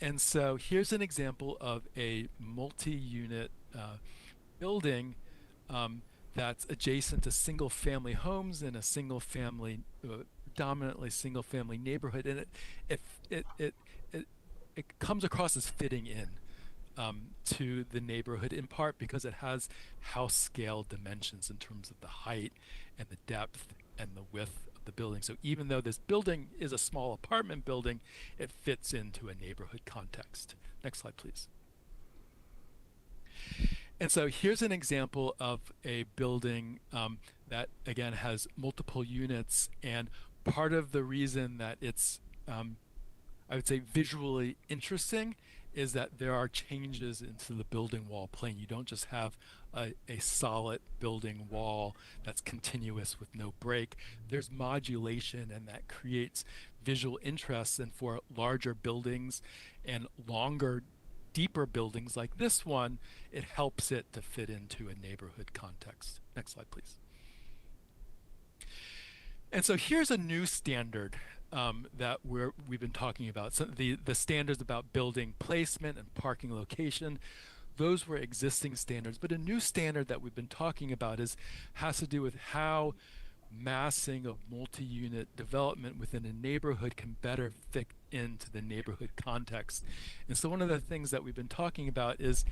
And so here's an example of a multi-unit building that's adjacent to single-family homes in a single-family, predominantly single-family neighborhood, and it comes across as fitting in to the neighborhood, in part because it has house scale dimensions in terms of the height and the depth and the width of the building. So even though this building is a small apartment building, it fits into a neighborhood context. Next slide, please. And so here's an example of a building that, again, has multiple units. And part of the reason that it's, I would say, visually interesting is that there are changes into the building wall plane. You don't just have a solid building wall that's continuous with no break. There's modulation, and that creates visual interest. And for larger buildings and longer, deeper buildings like this one, it helps it to fit into a neighborhood context. Next slide, please. And so here's a new standard that we've been talking about. So the standards about building placement and parking location, those were existing standards. But a new standard that we've been talking about has to do with how massing of multi-unit development within a neighborhood can better fit into the neighborhood context. And so one of the things that we've been talking about is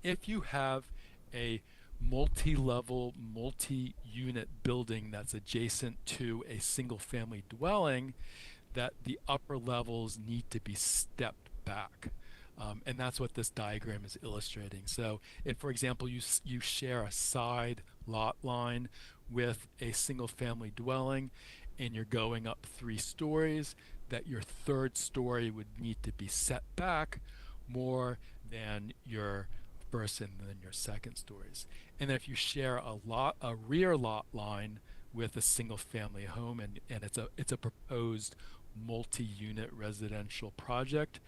if you have a multi-level, multi-unit building that's adjacent to a single-family dwelling, that the upper levels need to be stepped back. And that's what this diagram is illustrating. So if, for example, you share a side lot line with a single-family dwelling and you're going up 3 stories, that your 3rd story would need to be set back more than your 1st and then your 2nd stories. And if you share a rear lot line with a single-family home and it's a proposed multi-unit residential project,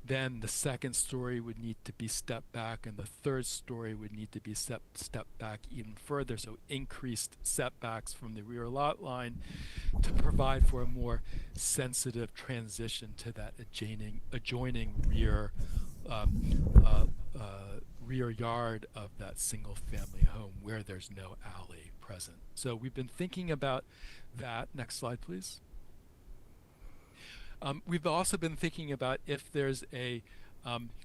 then the 2nd story would need to be stepped back and the 3rd story would need to be stepped back even further, so increased setbacks from the rear lot line to provide for a more sensitive transition to that adjoining rear rear yard of that single family home where there's no alley present. So we've been thinking about that. Next slide, please. We've also been thinking about if there's a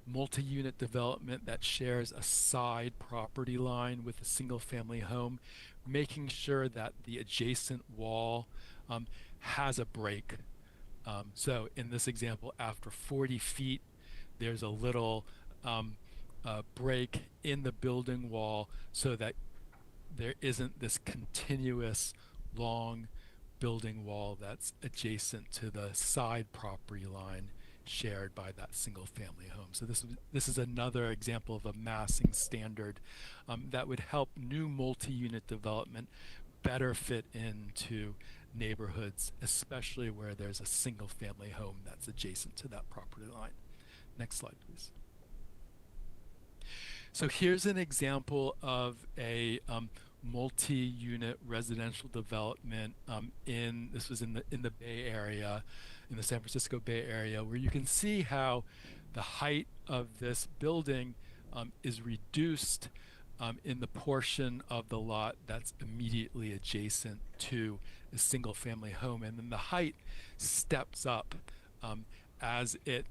multi-unit development that shares a side property line with a single-family home, making sure that the adjacent wall has a break. So in this example, after 40 feet, there's a little break in the building wall so that there isn't this continuous long building wall that's adjacent to the side property line shared by that single family home. So this is another example of a massing standard that would help new multi-unit development better fit into neighborhoods, especially where there's a single family home that's adjacent to that property line. Next slide, please. So here's an example of a multi-unit residential development this was in the Bay Area, in the San Francisco Bay Area, where you can see how the height of this building is reduced in the portion of the lot that's immediately adjacent to a single family home, and then the height steps up as it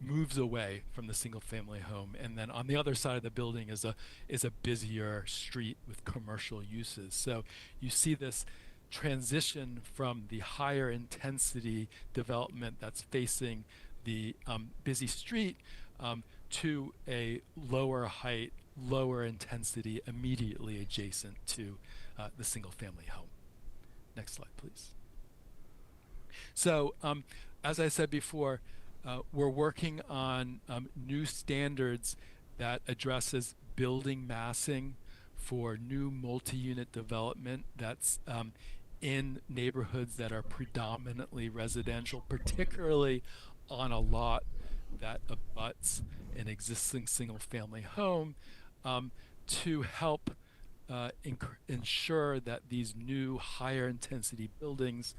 moves away from the single family home, and then on the other side of the building is a busier street with commercial uses. So you see this transition from the higher intensity development that's facing the busy street to a lower height, lower intensity immediately adjacent to the single family home. Next slide, please. So as I said before, we're working on new standards that addresses building massing for new multi-unit development that's in neighborhoods that are predominantly residential, particularly on a lot that abuts an existing single-family home, to help ensure that these new higher intensity buildings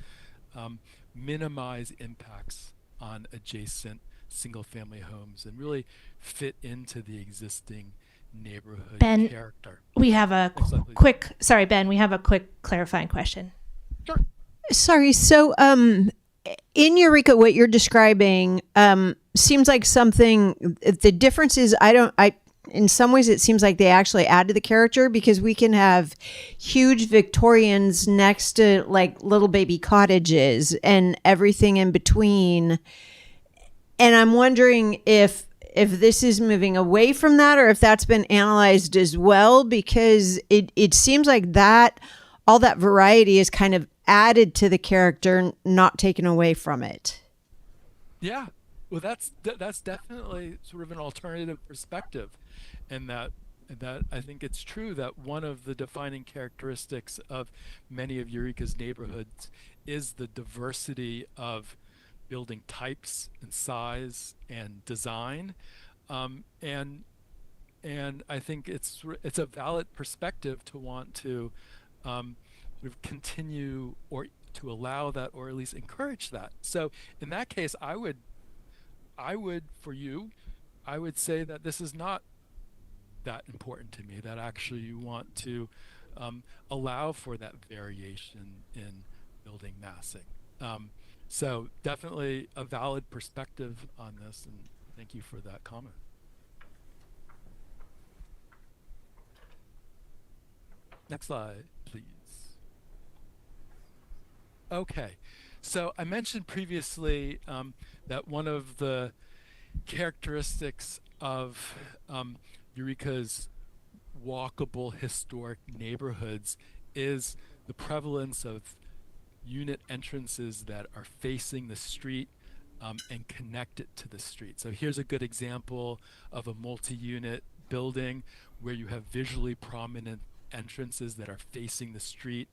minimize impacts on adjacent single-family homes and really fit into the existing neighborhood character. We have a Ben, we have a quick clarifying question. Sure. Sorry. So, in Eureka, what you're describing seems like something. The difference is, in some ways, it seems like they actually add to the character, because we can have huge Victorians next to like little baby cottages and everything in between. And I'm wondering if this is moving away from that, or if that's been analyzed as well, because it seems like that all that variety is kind of added to the character, not taken away from it. Yeah, well, that's definitely sort of an alternative perspective, and that I think it's true that one of the defining characteristics of many of Eureka's neighborhoods is the diversity of building types and size and design, and I think it's a valid perspective to want to sort of continue or to allow that or at least encourage that. So in that case, I would for you, I would say that this is not that important to me, that actually you want to allow for that variation in building massing. So definitely a valid perspective on this, and thank you for that comment. Next slide, please. Okay, so I mentioned previously that one of the characteristics of Eureka's walkable historic neighborhoods is the prevalence of unit entrances that are facing the street and connected to the street. So here's a good example of a multi-unit building where you have visually prominent entrances that are facing the street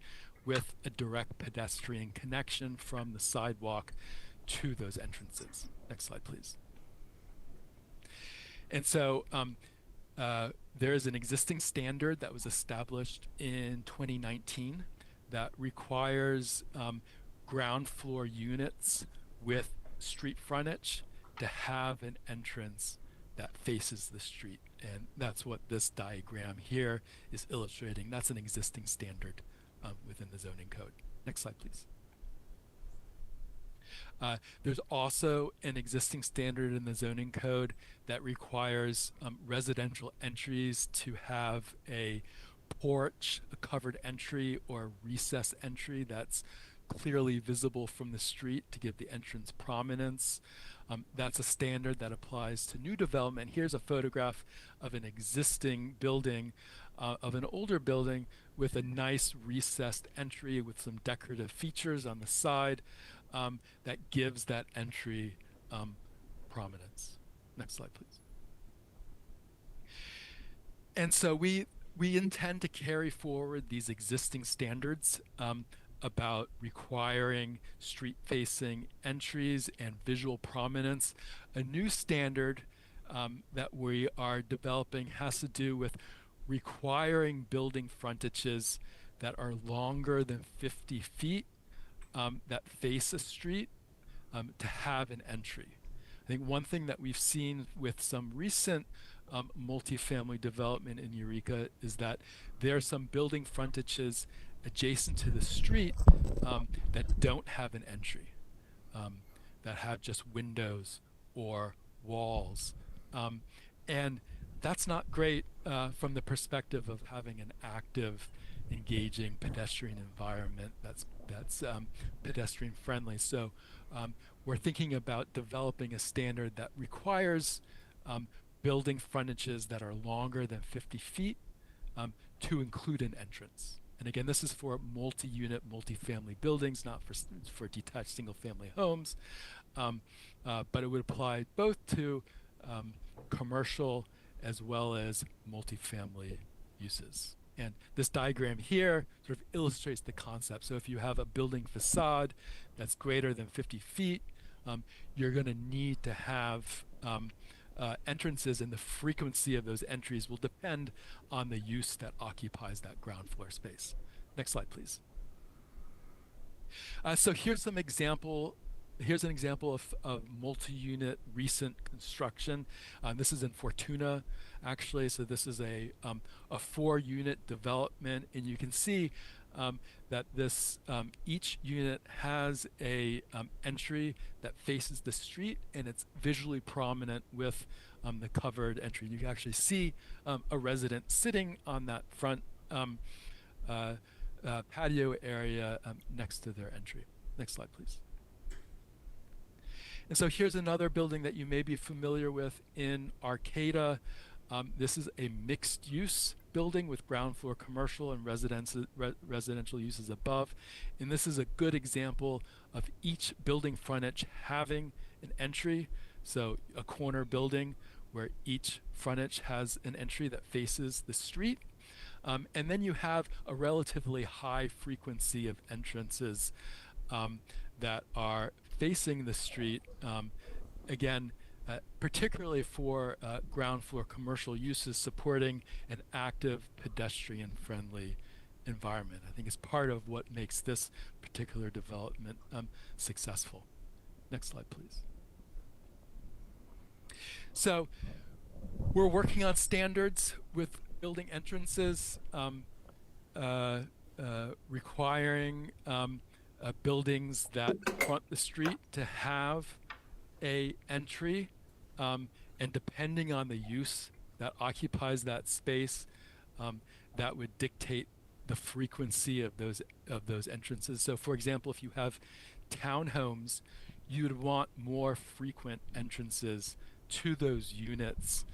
with a direct pedestrian connection from the sidewalk to those entrances. Next slide, please. And so there is an existing standard that was established in 2019 that requires ground floor units with street frontage to have an entrance that faces the street. And that's what this diagram here is illustrating. That's an existing standard within the zoning code. Next slide, please. There's also an existing standard in the zoning code that requires residential entries to have a porch, a covered entry, or recess entry that's clearly visible from the street to give the entrance prominence. That's a standard that applies to new development. Here's a photograph of an existing building, of an older building with a nice recessed entry with some decorative features on the side that gives that entry prominence. Next slide, please. And so we intend to carry forward these existing standards about requiring street-facing entries and visual prominence. A new standard that we are developing has to do with requiring building frontages that are longer than 50 feet that face a street to have an entry. I think one thing that we've seen with some recent multifamily development in Eureka is that there are some building frontages adjacent to the street that don't have an entry, that have just windows or walls. And that's not great from the perspective of having an active, engaging pedestrian environment that's pedestrian friendly. So we're thinking about developing a standard that requires building frontages that are longer than 50 feet to include an entrance. And again, this is for multi-unit, multi-family buildings, not for detached single-family homes, but it would apply both to commercial as well as multi-family uses. And this diagram here sort of illustrates the concept. So if you have a building facade that's greater than 50 feet, you're going to need to have entrances, and the frequency of those entries will depend on the use that occupies that ground floor space. Next slide, please. So here's an example of multi-unit recent construction. This is in Fortuna, actually. So this is a 4-unit development, and you can see that this each unit has a entry that faces the street, and it's visually prominent with the covered entry. You can actually see a resident sitting on that front patio area next to their entry. Next slide, please. And so here's another building that you may be familiar with in Arcata. This is a mixed-use building with ground floor commercial and residential uses above. And this is a good example of each building frontage having an entry. So a corner building where each frontage has an entry that faces the street. And then you have a relatively high frequency of entrances that are facing the street, again, particularly for ground floor commercial uses supporting an active pedestrian-friendly environment. I think it's part of what makes this particular development successful. Next slide, please. So we're working on standards with building entrances, requiring buildings that front the street to have a entry, and depending on the use that occupies that space, that would dictate the frequency of those entrances. So, for example, if you have townhomes, you'd want more frequent entrances to those units.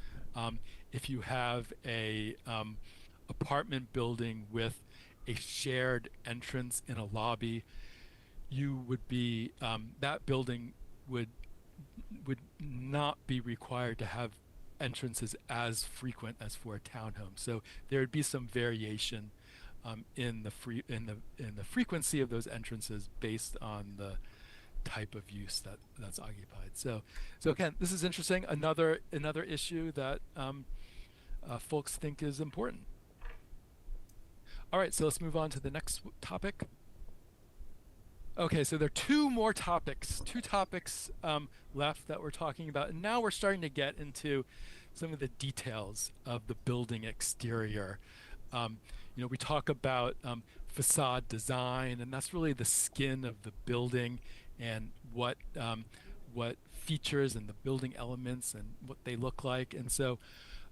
If you have a apartment building with a shared entrance in a lobby, you would be that building would not be required to have entrances as frequent as for a townhome. So there would be some variation in the frequency of those entrances based on the type of use that's occupied. So again, this is interesting. Another issue that folks think is important. All right, so let's move on to the next topic. Okay, so there are two topics left that we're talking about, and now we're starting to get into some of the details of the building exterior. We talk about facade design, and that's really the skin of the building and what features and the building elements and what they look like. And so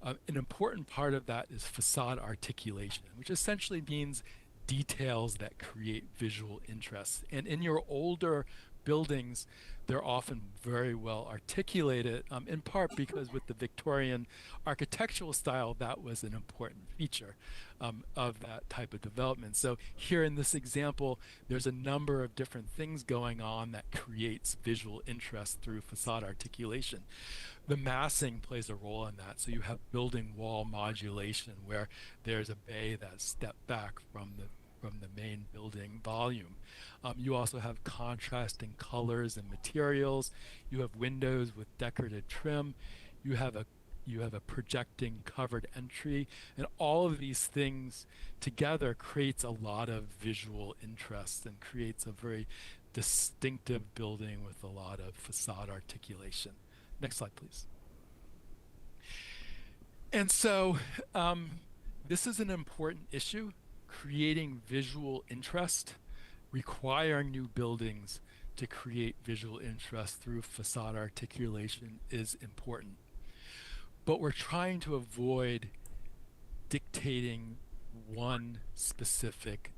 an important part of that is facade articulation, which essentially means details that create visual interest. And in your older buildings, they're often very well articulated, in part because with the Victorian architectural style, that was an important feature of that type of development. So here in this example, there's a number of different things going on that creates visual interest through facade articulation. The massing plays a role in that. So you have building wall modulation, where there's a bay that's stepped back from the main building volume. You also have contrasting colors and materials. You have windows with decorative trim. You have a projecting covered entry, and all of these things together creates a lot of visual interest and creates a very distinctive building with a lot of facade articulation. Next slide, please. And so this is an important issue. Creating visual interest, requiring new buildings to create visual interest through facade articulation is important. But we're trying to avoid dictating one specific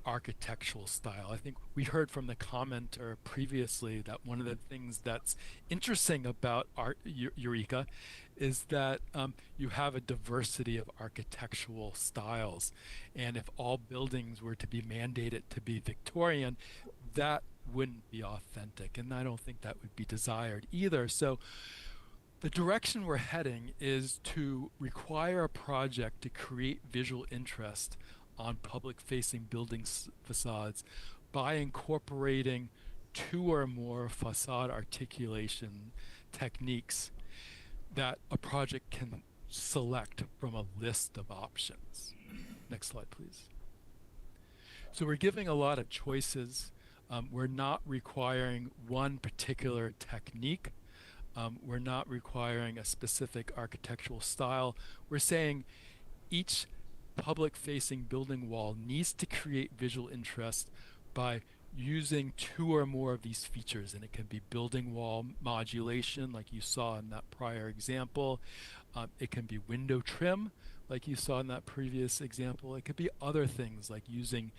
architectural style. I think we heard from the commenter previously that one of the things that's interesting about Eureka is that you have a diversity of architectural styles. And if all buildings were to be mandated to be Victorian, that wouldn't be authentic. And I don't think that would be desired either. So the direction we're heading is to require a project to create visual interest on public-facing building facades by incorporating two or more facade articulation techniques that a project can select from a list of options. Next slide, please. So we're giving a lot of choices. We're not requiring one particular technique. We're not requiring a specific architectural style. We're saying each public-facing building wall needs to create visual interest by using two or more of these features, and it can be building wall modulation like you saw in that prior example. It can be window trim like you saw in that previous example. It could be other things like using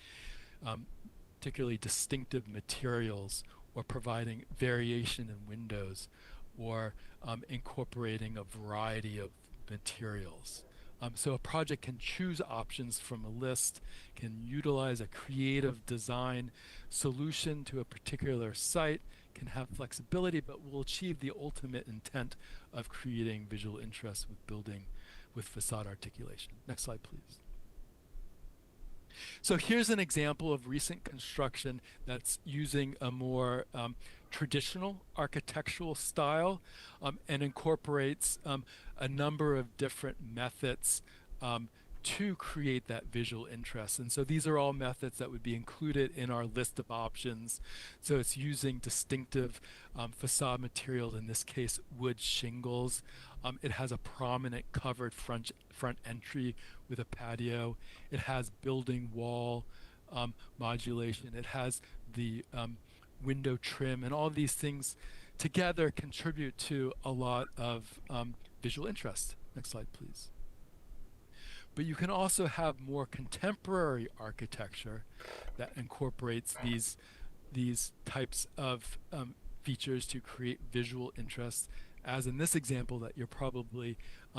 particularly distinctive materials, or providing variation in windows, or incorporating a variety of materials. So a project can choose options from a list, can utilize a creative design solution to a particular site, can have flexibility, but will achieve the ultimate intent of creating visual interest with building with facade articulation. Next slide, please. So here's an example of recent construction that's using a more traditional architectural style and incorporates a number of different methods to create that visual interest. And so these are all methods that would be included in our list of options. So it's using distinctive facade materials, in this case wood shingles. It has a prominent covered front entry with a patio. It has building wall modulation. It has the window trim, and all these things together contribute to a lot of visual interest. Next slide, please. But you can also have more contemporary architecture that incorporates these types of features to create visual interest, as in this example that you're probably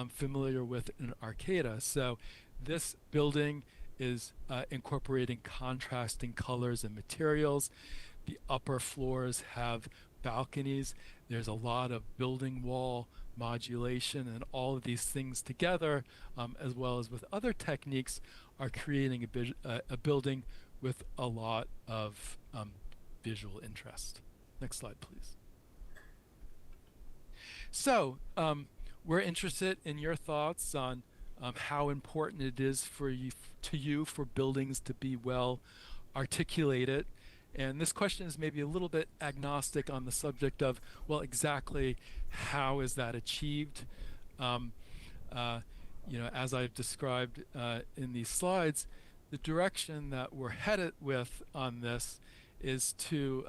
familiar with in Arcata. So this building is incorporating contrasting colors and materials. The upper floors have balconies. There's a lot of building wall modulation, and all of these things together, as well as with other techniques, are creating a building with a lot of visual interest. Next slide, please. So we're interested in your thoughts on how important it is for you for buildings to be well articulated. And this question is maybe a little bit agnostic on the subject of, well, exactly how is that achieved? As I've described in these slides, the direction that we're headed with on this is to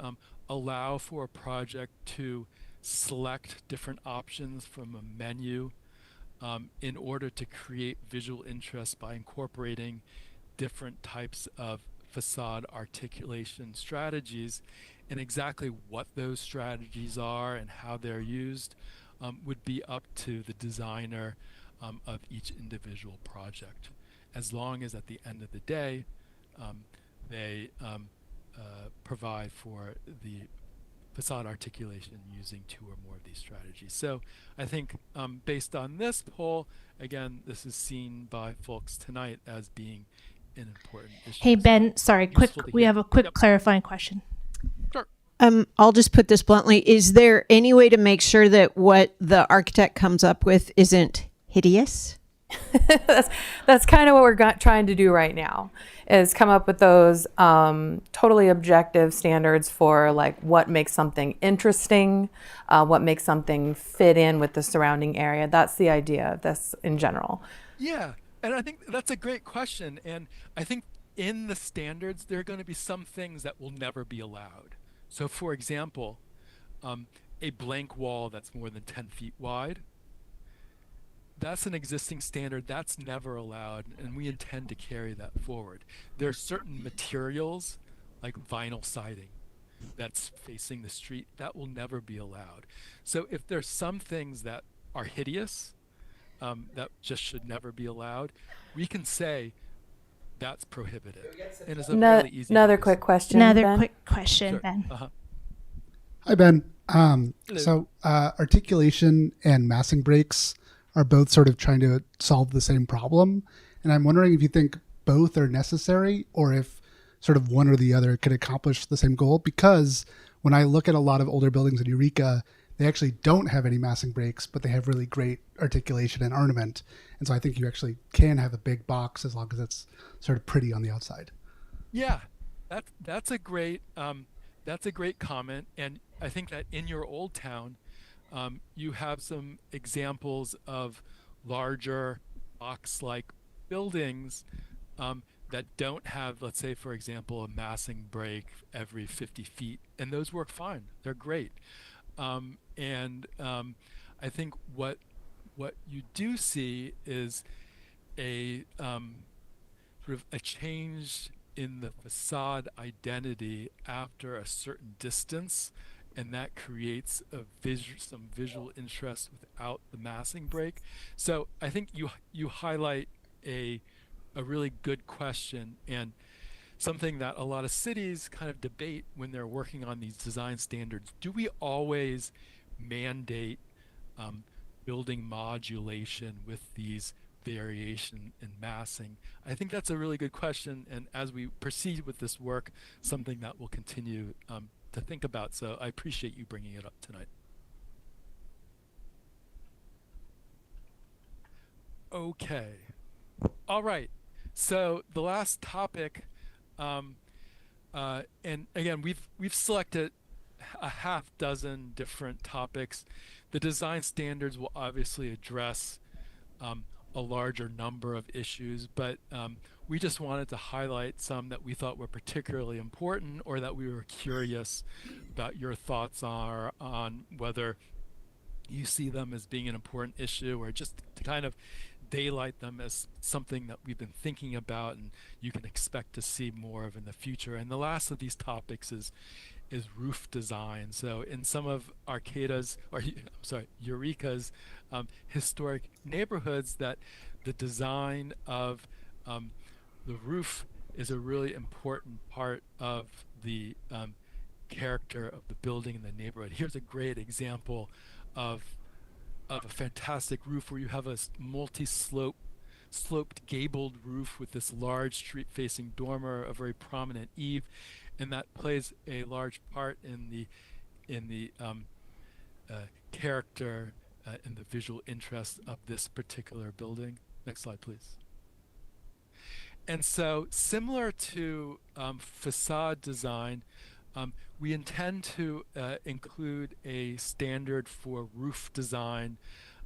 allow for a project to select different options from a menu in order to create visual interest by incorporating different types of facade articulation strategies. And exactly what those strategies are and how they're used would be up to the designer of each individual project, as long as at the end of the day they provide for the facade articulation using 2 or more of these strategies. So I think based on this poll, again, this is seen by folks tonight as being an important issue. Hey, Ben, sorry, quick. Useful to We hear. have a quick Yep. clarifying question. Sure. I'll just put this bluntly. Is there any way to make sure that what the architect comes up with isn't hideous? That's kind of what we're trying to do right now, is come up with those totally objective standards for like what makes something interesting, what makes something fit in with the surrounding area. That's the idea of this in general. Yeah, and I think that's a great question. And I think in the standards, there are going to be some things that will never be allowed. So for example, a blank wall that's more than 10 feet wide, that's an existing standard that's never allowed, and we intend to carry that forward. There are certain materials like vinyl siding that's facing the street that will never be allowed. So if there's some things that are hideous that just should never be allowed, we can say that's prohibited. And it's a really easy Another fix. quick question. Another Ben? quick question, Sure. Ben. Hi, Ben. Hello. So articulation and massing breaks are both sort of trying to solve the same problem. And I'm wondering if you think both are necessary or if sort of one or the other could accomplish the same goal. Because when I look at a lot of older buildings in Eureka, they actually don't have any massing breaks, but they have really great articulation and ornament. And so I think you actually can have a big box as long as it's sort of pretty on the outside. Yeah, that's a great comment, and I think that in your old town, you have some examples of larger box-like buildings that don't have, let's say, for example, a massing break every 50 feet, and those work fine. They're great, and I think what you do see is a sort of a change in the facade identity after a certain distance, and that creates some visual interest without the massing break. So I think you highlight a really good question, and something that a lot of cities kind of debate when they're working on these design standards. Do we always mandate building modulation with these variation in massing? I think that's a really good question, and as we proceed with this work, something that we'll continue to think about. So I appreciate you bringing it up tonight. Okay. All right. So the last topic, um, and again, we've selected a half dozen different topics. The design standards will obviously address um, a larger number of issues, but we just wanted to highlight some that we thought were particularly important or that we were curious about your thoughts are on whether you see them as being an important issue or just to kind of daylight them as something that we've been thinking about and you can expect to see more of in the future. And the last of these topics is roof design. So in some of Arcata's, or I'm sorry, Eureka's historic neighborhoods, that the design of the roof is a really important part of the character of the building in the neighborhood. Here's a great example of a fantastic roof where you have a sloped gabled roof with this large street facing dormer, a very prominent eave, and that plays a large part in the character and the visual interest of this particular building. Next slide, please. And so, similar to facade design, we intend to include a standard for roof design,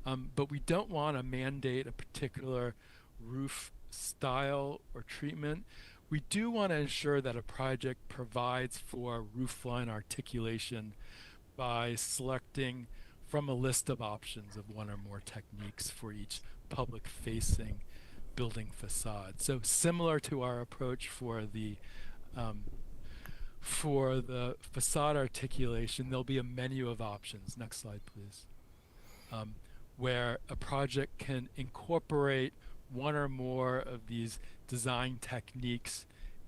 but we don't want to mandate a particular roof style or treatment. We do want to ensure that a project provides for roofline articulation by selecting from a list of options of one or more techniques for each public-facing building facade. So similar to our approach for the facade articulation, there'll be a menu of options. Next slide, please. Where a project can incorporate one or more of these design techniques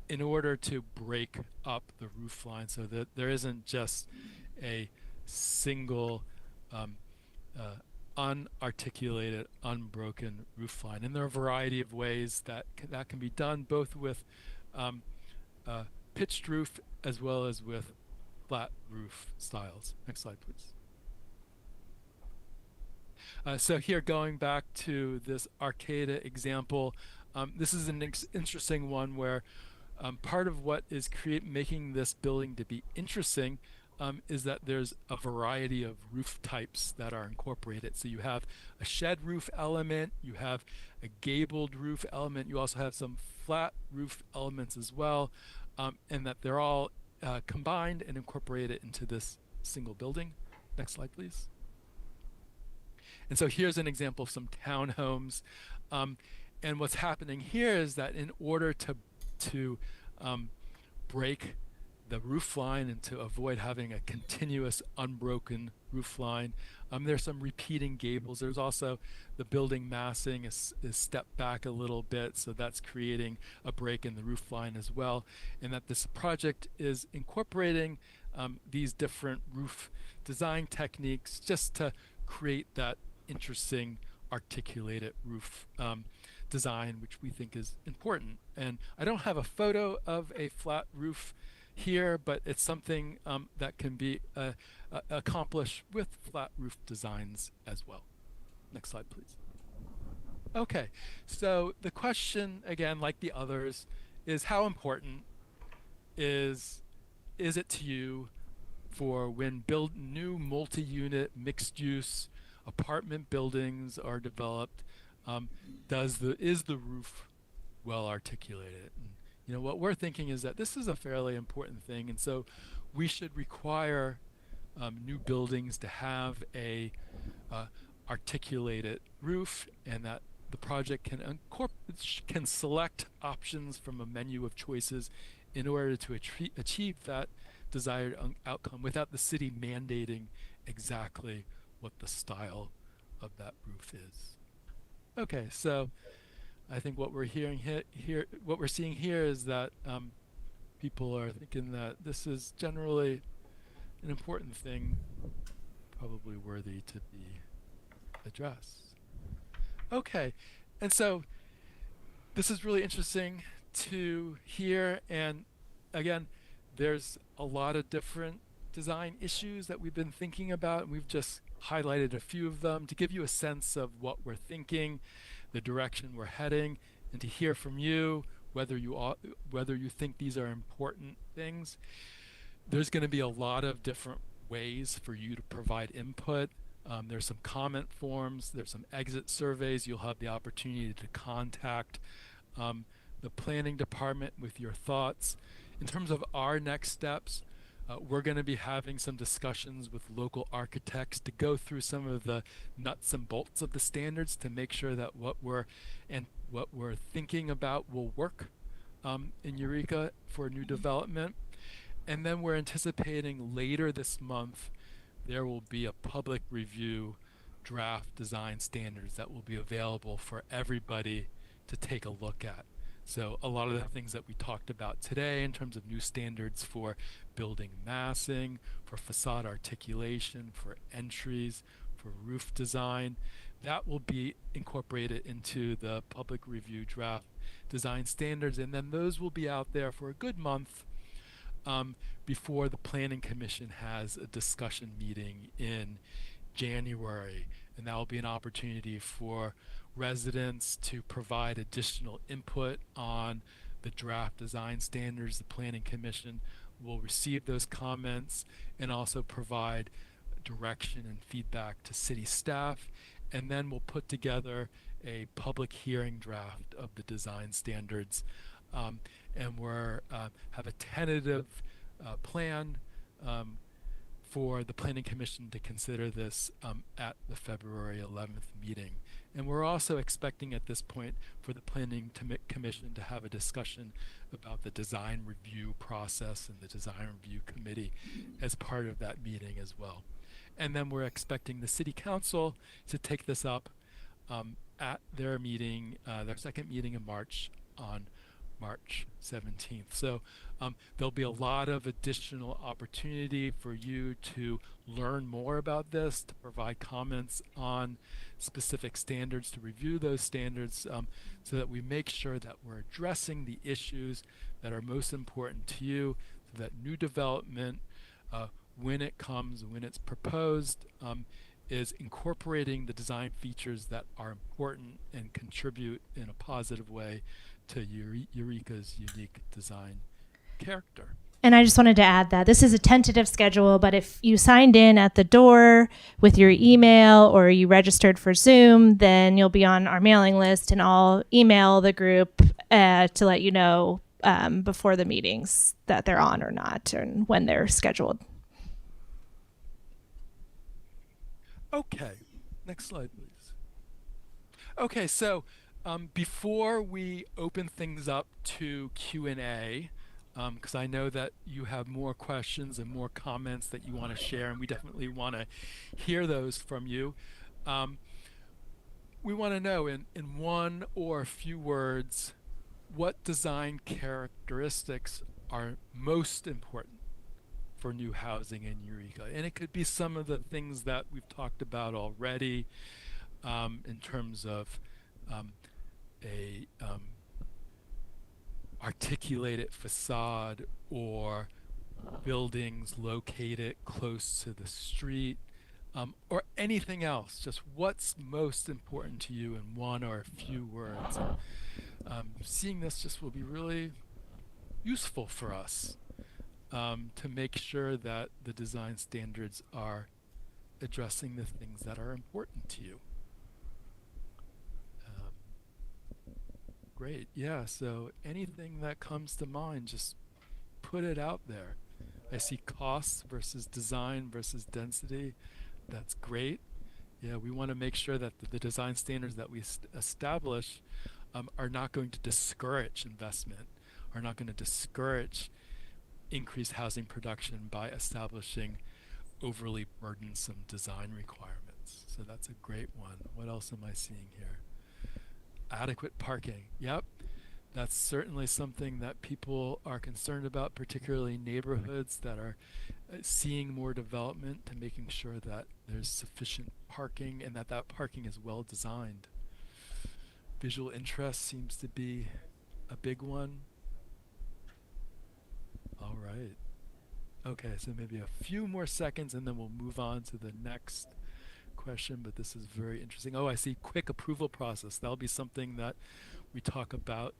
in order to break up the roof line so that there isn't just a single unarticulated, unbroken roof line. And there are a variety of ways that can be done, both with pitched roof as well as with flat roof styles. Next slide, please. So here, going back to this Arcata example, this is an interesting one where part of what is making this building to be interesting is that there's a variety of roof types that are incorporated. So you have a shed roof element, you have a gabled roof element, you also have some flat roof elements as well, and that they're all combined and incorporated into this single building. Next slide, please. And so here's an example of some townhomes. And what's happening here is that in order to break the roof line and to avoid having a continuous unbroken roof line, there's some repeating gables. There's also the building massing is stepped back a little bit, so that's creating a break in the roof line as well. And that this project is incorporating these different roof design techniques just to create that interesting articulated roof design, which we think is important. And I don't have a photo of a flat roof here, but it's something that can be accomplished with flat roof designs as well. Next slide, please. Okay, so the question, again, like the others, is how important is it to you for when new multi-unit mixed-use apartment buildings are developed, is the roof well articulated? And, you know, what we're thinking is that this is a fairly important thing, and so we should require new buildings to have a articulated roof, and that the project can select options from a menu of choices in order to achieve that desired outcome without the city mandating exactly what the style of that roof is. Okay, so I think what we're hearing here, what we're seeing here is that people are thinking that this is generally an important thing, probably worthy to be addressed. Okay, and so this is really interesting to hear, and again, there's a lot of different design issues that we've been thinking about, and we've just highlighted a few of them to give you a sense of what we're thinking, the direction we're heading, and to hear from you whether you think these are important things. There's going to be a lot of different ways for you to provide input. There's some comment forms, there's some exit surveys. You'll have the opportunity to contact the planning department with your thoughts. In terms of our next steps, we're going to be having some discussions with local architects to go through some of the nuts and bolts of the standards to make sure that what we're thinking about will work in Eureka for new development. And then we're anticipating later this month there will be a public review draft design standards that will be available for everybody to take a look at. So a lot of the things that we talked about today in terms of new standards for building massing, for facade articulation, for entries, for roof design, that will be incorporated into the public review draft design standards. And then those will be out there for a good month before the Planning Commission has a discussion meeting in January. And that will be an opportunity for residents to provide additional input on the draft design standards. The Planning Commission will receive those comments and also provide direction and feedback to city staff. And then we'll put together a public hearing draft of the design standards. And we're have a tentative plan for the Planning Commission to consider this at the February 11th meeting. And we're also expecting at this point for the Planning Commission to have a discussion about the design review process and the design review committee as part of that meeting as well. And then we're expecting the City Council to take this up at their meeting, their second meeting in March on March 17th. So there'll be a lot of additional opportunity for you to learn more about this, to provide comments on specific standards, to review those standards so that we make sure that we're addressing the issues that are most important to you, so that new development, when it comes, when it's proposed, is incorporating the design features that are important and contribute in a positive way to Eureka's unique design character. And I just wanted to add that this is a tentative schedule, but if you signed in at the door with your email or you registered for Zoom, then you'll be on our mailing list, and I'll email the group to let you know before the meetings that they're on or not and when they're scheduled. Okay, next slide, please. Okay, so before we open things up to Q&A, because I know that you have more questions and more comments that you want to share, and we definitely want to hear those from you. We want to know in one or a few words, what design characteristics are most important for new housing in Eureka? And it could be some of the things that we've talked about already in terms of a articulated facade or buildings located close to the street, or anything else. Just what's most important to you in one or a few words. Seeing this just will be really useful for us to make sure that the design standards are addressing the things that are important to you. Great, yeah, so anything that comes to mind, just put it out there. I see costs versus design versus density. That's great. Yeah, we want to make sure that the design standards that we establish are not going to discourage investment, are not going to discourage increased housing production by establishing overly burdensome design requirements. So that's a great one. What else am I seeing here? Adequate parking. Yep, that's certainly something that people are concerned about, particularly neighborhoods that are seeing more development, to making sure that there's sufficient parking and that that parking is well designed. Visual interest seems to be a big one. All right. Okay, so maybe a few more seconds and then we'll move on to the next question, but this is very interesting. Oh, I see quick approval process. That'll be something that we talk about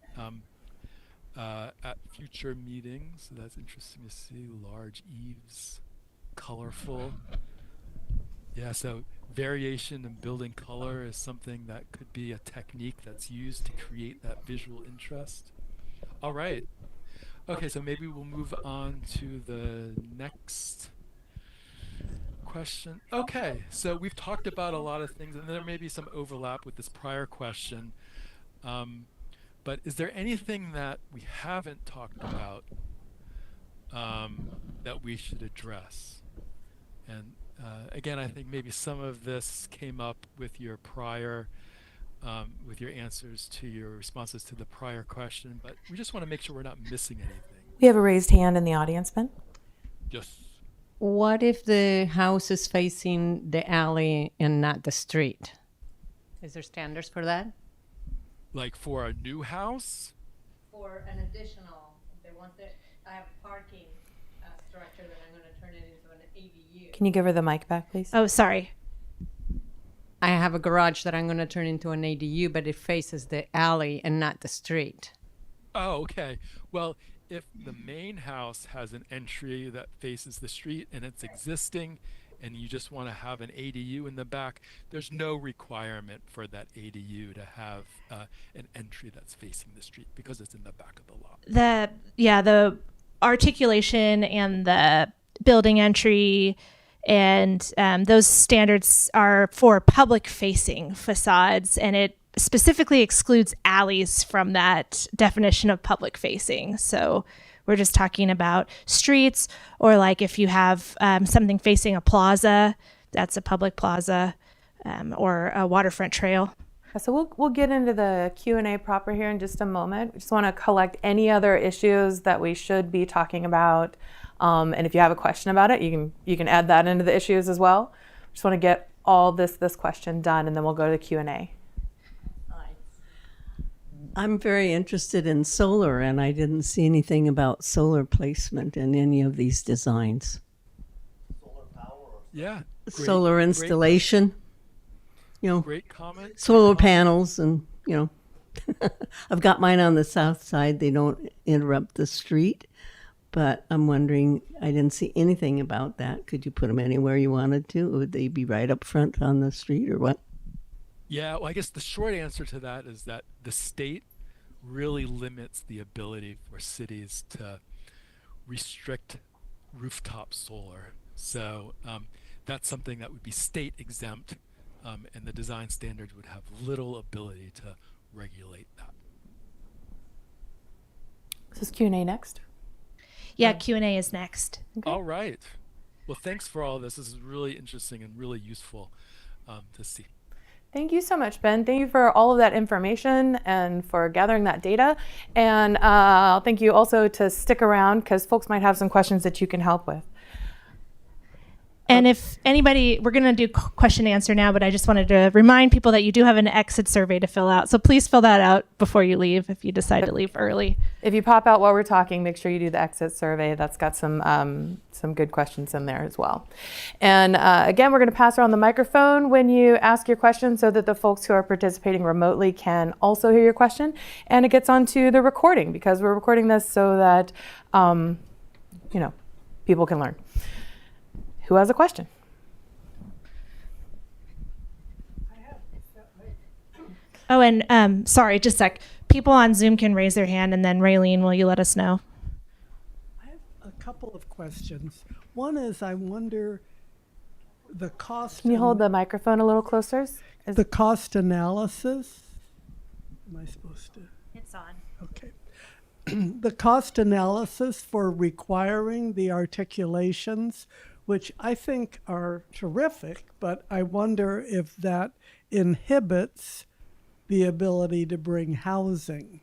at future meetings. So that's interesting to see. Large eaves, colorful. Yeah, so variation in building color is something that could be a technique that's used to create that visual interest. All right. Okay, so maybe we'll move on to the next question. Okay, so we've talked about a lot of things, and there may be some overlap with this prior question. But is there anything that we haven't talked about that we should address? And again, I think maybe some of this came up with your prior, with your answers to your responses to the prior question, but we just want to make sure we're not missing anything. We have a raised hand in the audience, Ben. Just What if the house is facing the alley and not the street? Is there standards for that? like for a new house? For an additional, they want the, I have parking structure that I'm going to turn it into an ADU. Can you give her the mic back, please? Oh, sorry. I have a garage that I'm going to turn into an ADU, but it faces the alley and not the street. Oh, okay. Well, if the main house has an entry that faces the street and it's existing, and you just want to have an ADU in the back, there's no requirement for that ADU to have an entry that's facing the street because it's in the back of the lot. The articulation and the building entry and those standards are for public facing facades, and it specifically excludes alleys from that definition of public facing. So we're just talking about streets, or like if you have something facing a plaza, that's a public plaza, or a waterfront trail. So we'll get into the Q&A proper here in just a moment. We just want to collect any other issues that we should be talking about. And if you have a question about it, you can add that into the issues as well. Just want to get all this question done, and then we'll go to the Q&A. I'm very interested in solar, and I didn't see anything about solar placement in any of these designs. Yeah. Solar installation, Great comment. solar panels, and, I've got mine on the south side. They don't interrupt the street, but I'm wondering, I didn't see anything about that. Could you put them anywhere you wanted to? Would they be right up front on the street or what? Yeah, well, I guess the short answer to that is that the state really limits the ability for cities to restrict rooftop solar. So that's something that would be state exempt, and the design standards would have little ability to regulate that. Is this Q&A next? Yeah, Q&A is next. Okay. All right. Well, thanks for all this. This is really interesting and really useful to see. Thank you so much, Ben. Thank you for all of that information and for gathering that data. And thank you also to stick around, because folks might have some questions that you can help with. And if anybody, we're going to do question and answer now, but I just wanted to remind people that you do have an exit survey to fill out. So please fill that out before you leave if you decide to leave early. If you pop out while we're talking, make sure you do the exit survey. That's got some good questions in there as well. And again, we're going to pass around the microphone when you ask your question so that the folks who are participating remotely can also hear your question. And it gets onto the recording, because we're recording this so that people can learn. Who has a question? Oh, and sorry, just a sec. People on Zoom can raise their hand, and then Raylene, will you let us know? I have a couple of questions. One is, I wonder the cost. Can you hold the microphone a little closer? The cost analysis. Am I supposed to? It's on. Okay. The cost analysis for requiring the articulations, which I think are terrific, but I wonder if that inhibits the ability to bring housing.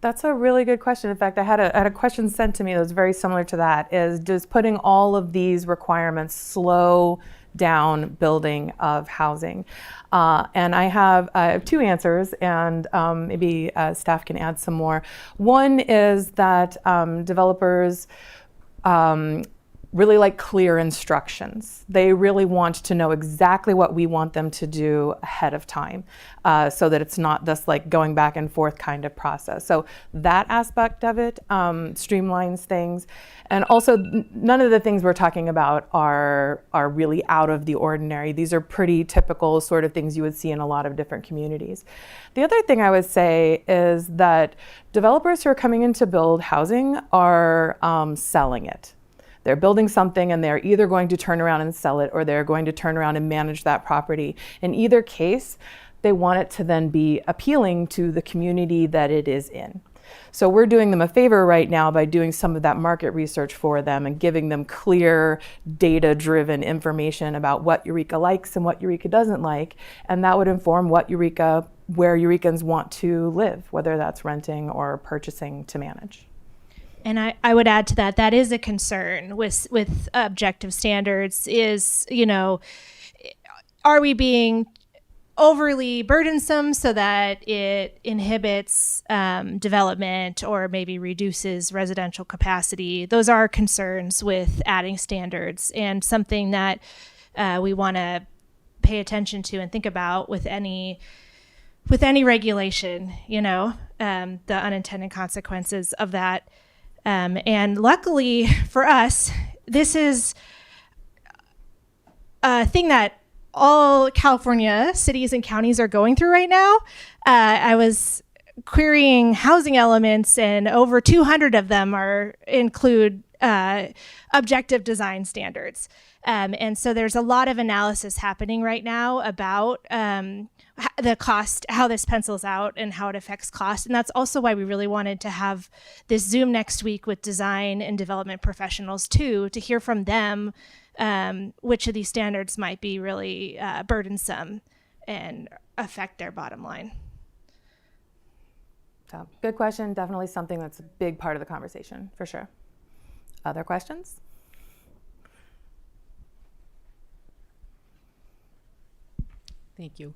That's a really good question. In fact, I had a question sent to me that was very similar to that. Is does putting all of these requirements slow down building of housing? And I have two answers, and maybe staff can add some more. One is that developers really like clear instructions. They really want to know exactly what we want them to do ahead of time, so that it's not this like going back and forth kind of process. So that aspect of it streamlines things. And also, none of the things we're talking about are really out of the ordinary. These are pretty typical sort of things you would see in a lot of different communities. The other thing I would say is that developers who are coming in to build housing are selling it. They're building something and they're either going to turn around and sell it, or they're going to turn around and manage that property. In either case, they want it to then be appealing to the community that it is in. So we're doing them a favor right now by doing some of that market research for them and giving them clear, data-driven information about what Eureka likes and what Eureka doesn't like. And that would inform where Eurekans want to live, whether that's renting or purchasing to manage. And I would add to that, that is a concern with objective standards is, are we being overly burdensome so that it inhibits development or maybe reduces residential capacity? Those are concerns with adding standards, and something that we want to pay attention to and think about with any regulation, the unintended consequences of that. And luckily for us, this is a thing that all California cities and counties are going through right now. I was querying housing elements, and over 200 of them include objective design standards. And so there's a lot of analysis happening right now about the cost, how this pencils out and how it affects cost. And that's also why we really wanted to have this Zoom next week with design and development professionals too, to hear from them which of these standards might be really burdensome and affect their bottom line. So, good question. Definitely something that's a big part of the conversation, for sure. Other questions? Thank you.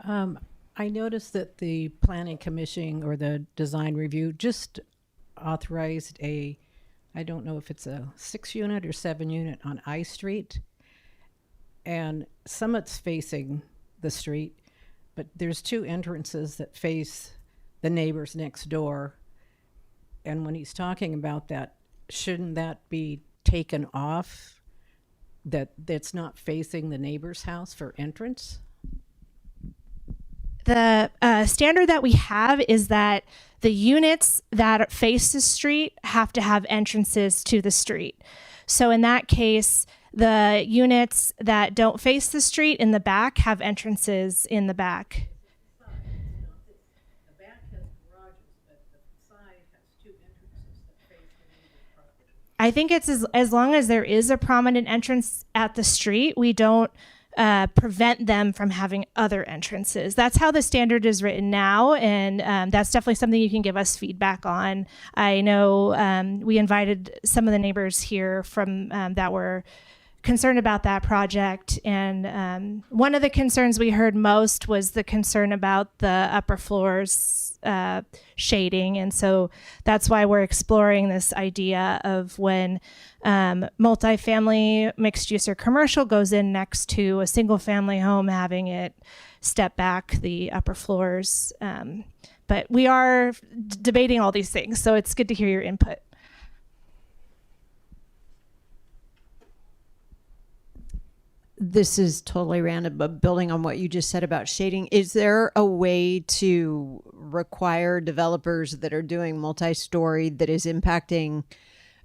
I noticed that the Planning Commission or the Design Review just authorized I don't know if it's a 6-unit or 7-unit on I Street. And Summit's facing the street, but there's 2 entrances that face the neighbors next door. And when he's talking about that, shouldn't that be taken off? That's not facing the neighbor's house for entrance? The standard that we have is that the units that face the street have to have entrances to the street. So in that case, the units that don't face the street in the back have entrances in the back. The back has garages, but the side has 2 entrances that face the neighbor's property. I think it's as long as there is a prominent entrance at the street, we don't prevent them from having other entrances. That's how the standard is written now, and that's definitely something you can give us feedback on. I know we invited some of the neighbors here from that were concerned about that project, and one of the concerns we heard most was the concern about the upper floors shading, and so that's why we're exploring this idea of when multifamily, mixed use, or commercial goes in next to a single family home, having it step back the upper floors. But we are debating all these things, so it's good to hear your input. This is totally random, but building on what you just said about shading, is there a way to require developers that are doing multi-story that is impacting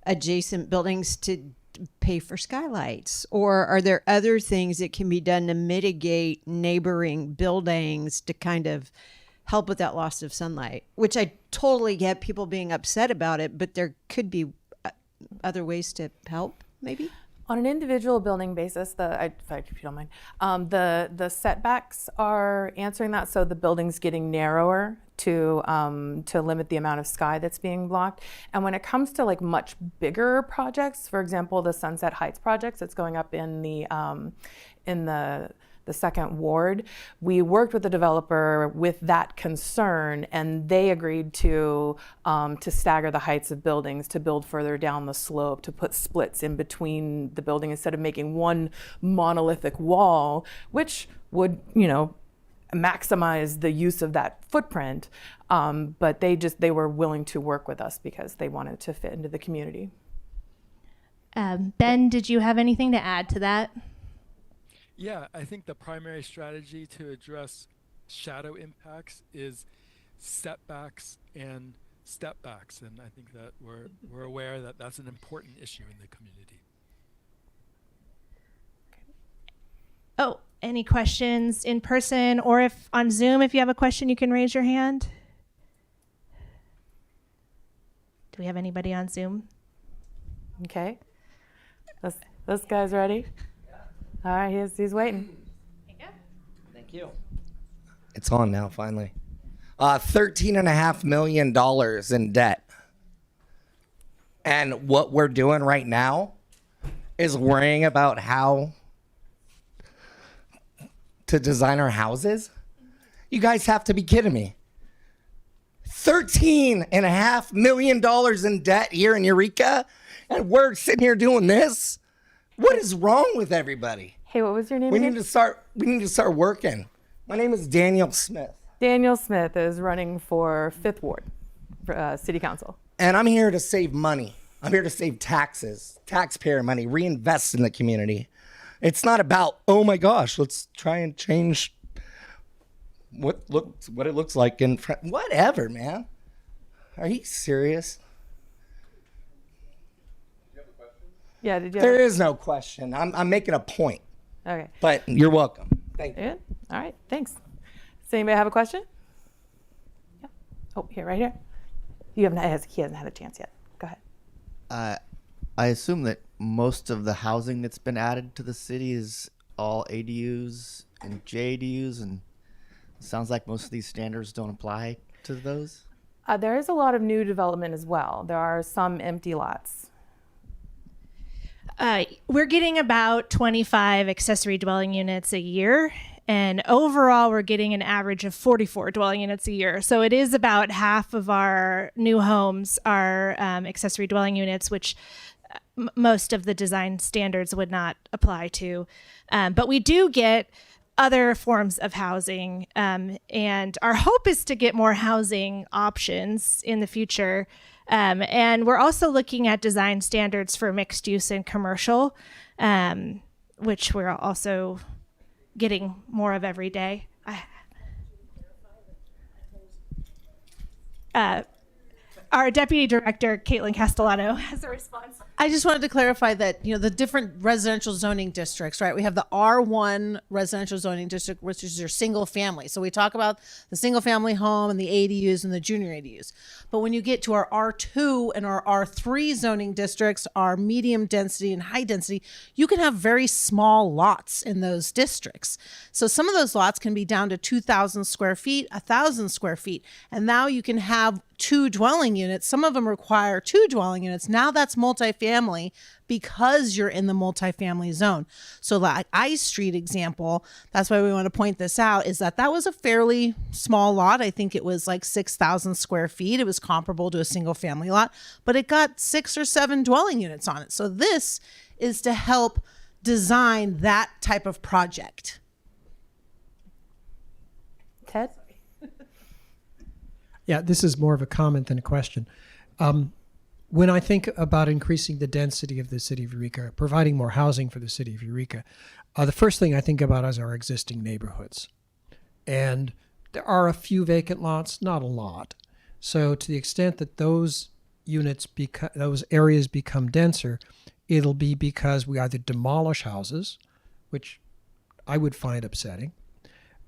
adjacent buildings to pay for skylights? Or are there other things that can be done to mitigate neighboring buildings to kind of help with that loss of sunlight? Which I totally get people being upset about it, but there could be other ways to help, maybe? On an individual building basis, if you don't mind, the setbacks are answering that. So the building's getting narrower to limit the amount of sky that's being blocked. And when it comes to like much bigger projects, for example, the Sunset Heights projects that's going up in the the second ward. We worked with the developer with that concern, and they agreed to stagger the heights of buildings, to build further down the slope, to put splits in between the building instead of making one monolithic wall, which would, maximize the use of that footprint. But they were willing to work with us because they wanted to fit into the community. Ben, did you have anything to add to that? Yeah, I think the primary strategy to address shadow impacts is setbacks and step backs, and I think that we're aware that that's an important issue in the community. Oh, any questions in person, or if on Zoom, if you have a question, you can raise your hand. Do we have anybody on Zoom? Okay. This guy's ready? All right, he's waiting. Thank you. It's on now, finally. $13.5 million in debt. And what we're doing right now is worrying about how to design our houses. You guys have to be kidding me. $13.5 million in debt here in Eureka, and we're sitting here doing this? What is wrong with everybody? Hey, what was your name We again? need to start working. My name is Daniel Smith. Daniel Smith is running for 5th Ward for, City Council. And I'm here to save money. I'm here to save taxes, taxpayer money, reinvest in the community. It's not about, oh my gosh, let's try and change what it looks like in front. Whatever, man. Are you serious? Yeah, did you There is no question. I'm making a point. Okay. But you're welcome. Thank you. Good. All right, thanks. Does anybody have a question? Yeah. Oh, here, right here. He hasn't had a chance yet. Go ahead. I assume that most of the housing that's been added to the city is all ADUs and JADUs, and it sounds like most of these standards don't apply to those. There is a lot of new development as well. There are some empty lots. We're getting about 25 accessory dwelling units a year, and overall we're getting an average of 44 dwelling units a year. So it is about half of our new homes are accessory dwelling units, which most of the design standards would not apply to. But we do get other forms of housing, and our hope is to get more housing options in the future. And we're also looking at design standards for mixed use and commercial, which we're also getting more of every day. Our Deputy Director, Caitlin Castellano, has a response. I just wanted to clarify that, the different residential zoning districts, right? We have the R1 residential zoning district, which is your single family. So we talk about the single family home and the ADUs and the junior ADUs. But when you get to our R2 and our R3 zoning districts, our medium density and high density, you can have very small lots in those districts. So some of those lots can be down to 2,000 square feet, 1,000 square feet. And now you can have 2 dwelling units. Some of them require 2 dwelling units. Now that's multifamily because you're in the multifamily zone. So like Ice Street example, that's why we want to point this out, is that was a fairly small lot. I think it was like 6,000 square feet. It was comparable to a single family lot, but it got 6 or 7 dwelling units on it. So this is to help design that type of project. Ted? Yeah, this is more of a comment than a question. When I think about increasing the density of the city of Eureka, providing more housing for the city of Eureka, the first thing I think about is our existing neighborhoods. And there are a few vacant lots, not a lot. So to the extent that those those areas become denser, it'll be because we either demolish houses, which I would find upsetting,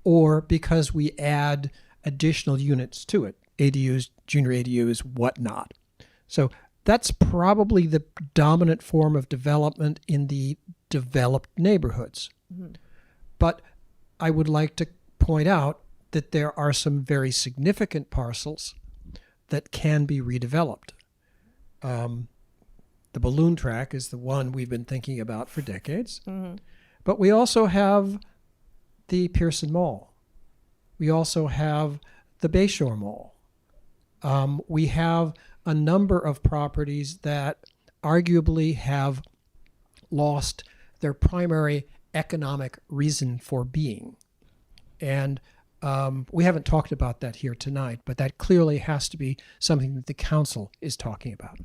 or because we add additional units to it. ADUs, junior ADUs, whatnot. So that's probably the dominant form of development in the developed neighborhoods. Mm-hmm. But I would like to point out that there are some very significant parcels that can be redeveloped. The balloon track is the one we've been thinking about for decades. Mm-hmm. But we also have the Pearson Mall. We also have the Bayshore Mall. We have a number of properties that arguably have lost their primary economic reason for being. And we haven't talked about that here tonight, but that clearly has to be something that the council is talking about.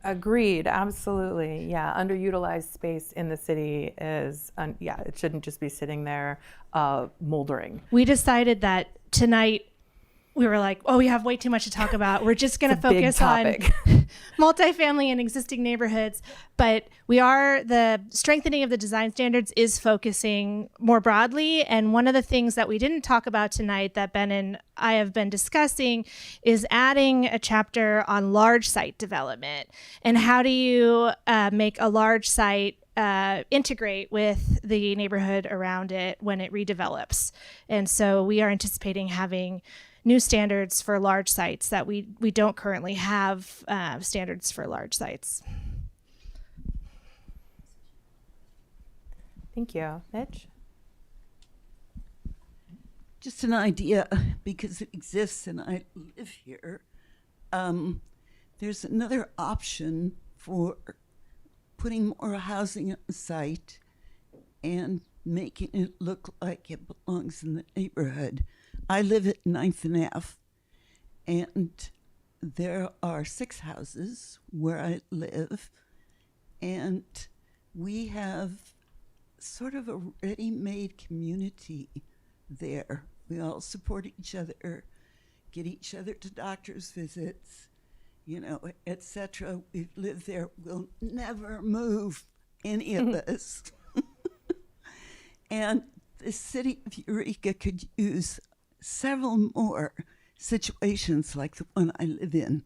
Agreed, absolutely. Yeah, underutilized space in the city is, it shouldn't just be sitting there moldering. We decided that tonight we were like, oh, we have way too much to talk about. We're just going to focus on multifamily and existing neighborhoods. But the strengthening of the design standards is focusing more broadly. And one of the things that we didn't talk about tonight that Ben and I have been discussing is adding a chapter on large site development. And how do you make a large site integrate with the neighborhood around it when it redevelops? And so we are anticipating having new standards for large sites that we don't currently have standards for large sites. Thank you. Mitch? Just an idea, because it exists and I live here. There's another option for putting more housing on the site and making it look like it belongs in the neighborhood. I live at 9th and F, and there are 6 houses where I live, and we have sort of a ready-made community there. We all support each other, get each other to doctor's visits, etc. We've lived there. We'll never move, any of us. And the city of Eureka could use several more situations like the one I live in.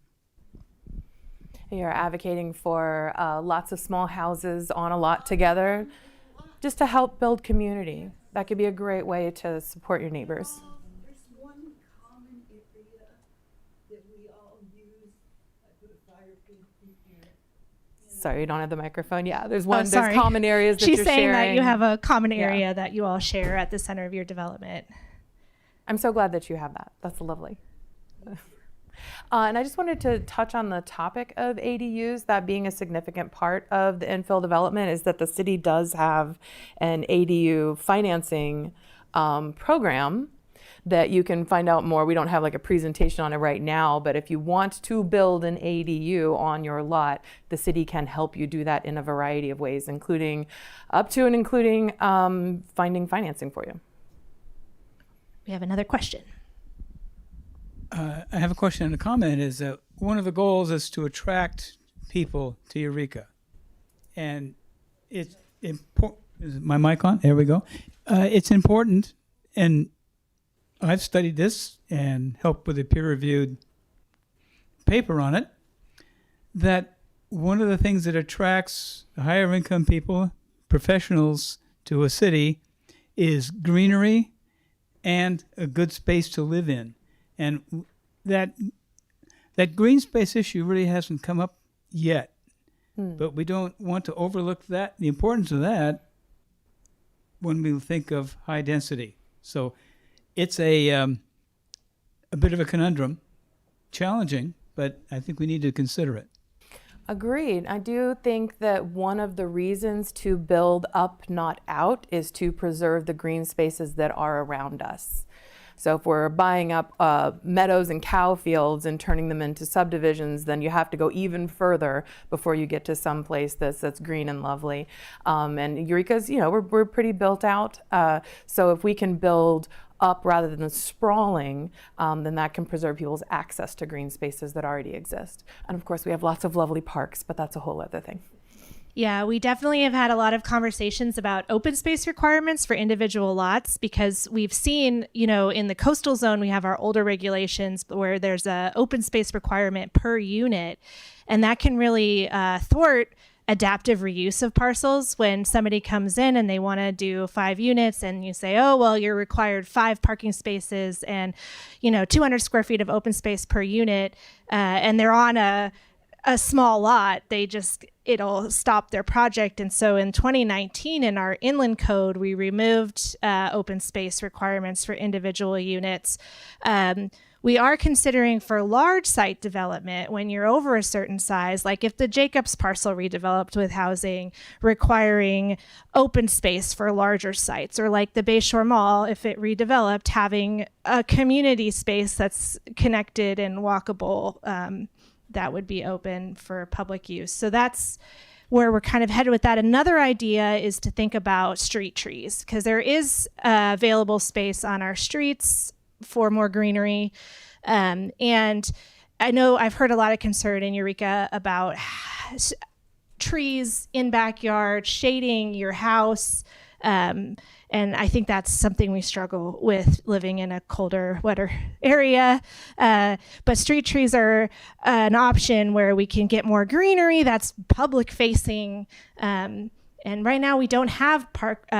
You're advocating for lots of small houses on a lot together, just to help build community. That could be a great way to support your neighbors. There's one common area that we all use. I put a fire pit in here. Sorry, you don't have the microphone. Yeah, there's There's common areas that She's you're saying sharing. that you have a common area that you all share at the center of your development. I'm so glad that you have that. That's lovely. And I just wanted to touch on the topic of ADUs, that being a significant part of the infill development is that the city does have an ADU financing program that you can find out more. We don't have like a presentation on it right now, but if you want to build an ADU on your lot, the city can help you do that in a variety of ways, including finding financing for you. We have another question. I have a question and a comment. Is that one of the goals is to attract people to Eureka, and it's important. Is my mic on? There we go. It's important, and I've studied this and helped with a peer-reviewed paper on it. That one of the things that attracts higher income people, professionals to a city, is greenery and a good space to live in. And that green space issue really hasn't come up yet. But we don't want to overlook that, the importance of that, when we think of high density. So it's a bit of a conundrum, challenging, but I think we need to consider it. Agreed. I do think that one of the reasons to build up, not out, is to preserve the green spaces that are around us. So if we're buying up meadows and cow fields and turning them into subdivisions, then you have to go even further before you get to some place that's green and lovely. And Eureka's, we're pretty built out. So if we can build up rather than sprawling, then that can preserve people's access to green spaces that already exist. And of course, we have lots of lovely parks, but that's a whole other thing. Yeah, we definitely have had a lot of conversations about open space requirements for individual lots because we've seen, in the coastal zone, we have our older regulations where there's a open space requirement per unit. And that can really thwart adaptive reuse of parcels when somebody comes in and they want to do 5 units and you say, oh, well, you're required 5 parking spaces and, 200 square feet of open space per unit. And they're on a small lot. They just it'll stop their project. And so in 2019, in our inland code, we removed open space requirements for individual units. We are considering for large site development, when you're over a certain size, like if the Jacobs parcel redeveloped with housing, requiring open space for larger sites, or like the Bayshore Mall, if it redeveloped, having a community space that's connected and walkable, that would be open for public use. So that's where we're kind of headed with that. Another idea is to think about street trees, because there is available space on our streets for more greenery. And I know I've heard a lot of concern in Eureka about trees in backyard, shading your house. And I think that's something we struggle with living in a colder, wetter area. But street trees are an option where we can get more greenery that's public facing. And right now we don't have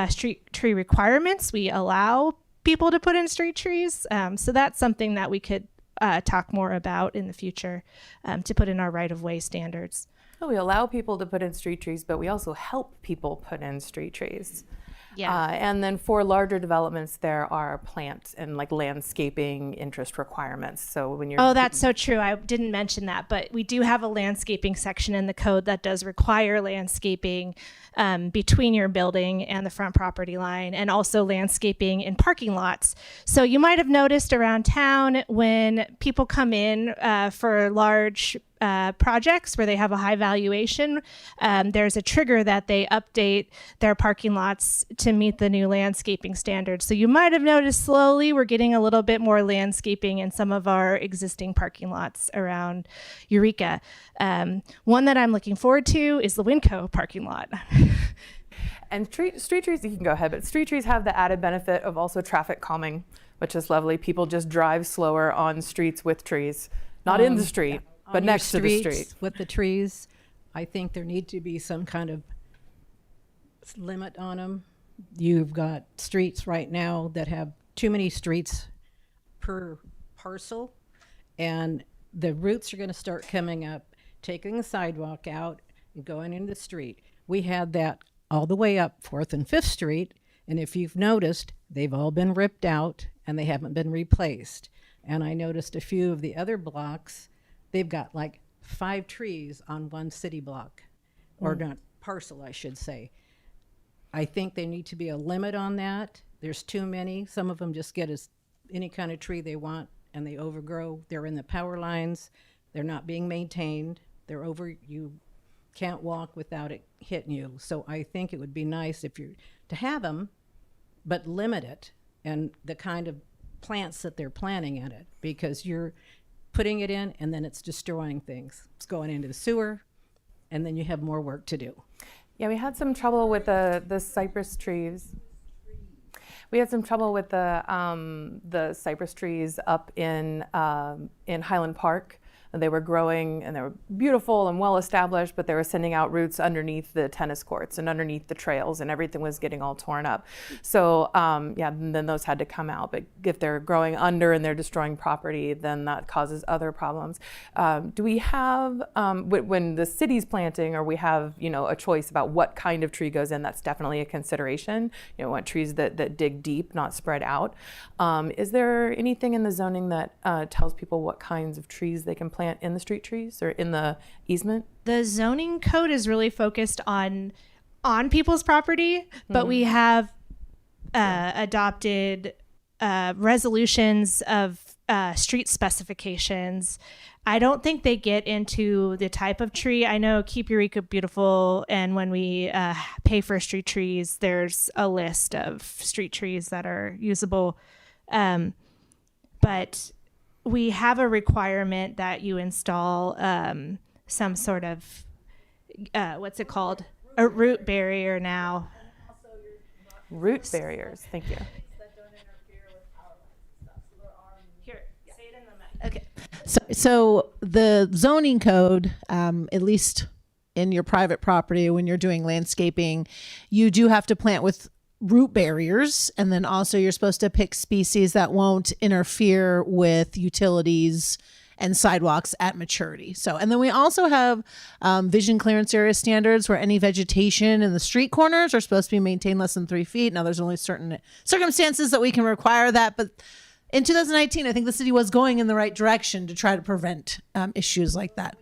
street tree requirements. We allow people to put in street trees. So that's something that we could talk more about in the future, to put in our right-of-way standards. Oh, we allow people to put in street trees, but we also help people put in street trees. Yeah. And then for larger developments, there are plant and like landscaping interest requirements. So when you're Oh, that's so true. I didn't mention that, but we do have a landscaping section in the code that does require landscaping between your building and the front property line, and also landscaping in parking lots. So you might have noticed around town when people come in for large projects where they have a high valuation, there's a trigger that they update their parking lots to meet the new landscaping standards. So you might have noticed slowly we're getting a little bit more landscaping in some of our existing parking lots around Eureka. One that I'm looking forward to is the Winco parking lot. And street trees, you can go ahead, but street trees have the added benefit of also traffic calming, which is lovely. People just drive slower on streets with trees, not in the street. But On your next to the streets street. with the trees, I think there need to be some kind of limit on them. You've got streets right now that have too many streets per parcel, and the roots are going to start coming up, taking the sidewalk out and going into the street. We had that all the way up 4th and 5th Street, and if you've noticed, they've all been ripped out and they haven't been replaced. And I noticed a few of the other blocks, they've got like 5 trees on one city block, or not parcel, I should say. I think there need to be a limit on that. There's too many. Some of them just get any kind of tree they want and they overgrow. They're in the power lines. They're not being maintained. They're over, you can't walk without it hitting you. So I think it would be nice if you to have them, but limit it and the kind of plants that they're planting in it, because you're putting it in and then it's destroying things. It's going into the sewer, and then you have more work to do. Yeah, we had some trouble with the cypress trees. We had some trouble with the cypress trees up in Highland Park. They were growing and they were beautiful and well established, but they were sending out roots underneath the tennis courts and underneath the trails, and everything was getting all torn up. So yeah, then those had to come out. But if they're growing under and they're destroying property, then that causes other problems. Do we have, when the city's planting, or we have, a choice about what kind of tree goes in, that's definitely a consideration. You want trees that dig deep, not spread out. Is there anything in the zoning that tells people what kinds of trees they can plant in the street trees or in the easement? The zoning code is really focused on people's property, but we have adopted resolutions of street specifications. I don't think they get into the type of tree. I know Keep Eureka Beautiful, and when we pay for street trees, there's a list of street trees that are usable. But we have a requirement that you install some sort of, what's it called? A root barrier now. Root barriers, thank you. Here, say it in the mic. Okay. So the zoning code, at least in your private property, when you're doing landscaping, you do have to plant with root barriers, and then also you're supposed to pick species that won't interfere with utilities and sidewalks at maturity. So, and then we also have vision clearance area standards where any vegetation in the street corners are supposed to be maintained less than 3 feet. Now, there's only certain circumstances that we can require that, but in 2019, I think the city was going in the right direction to try to prevent issues like that.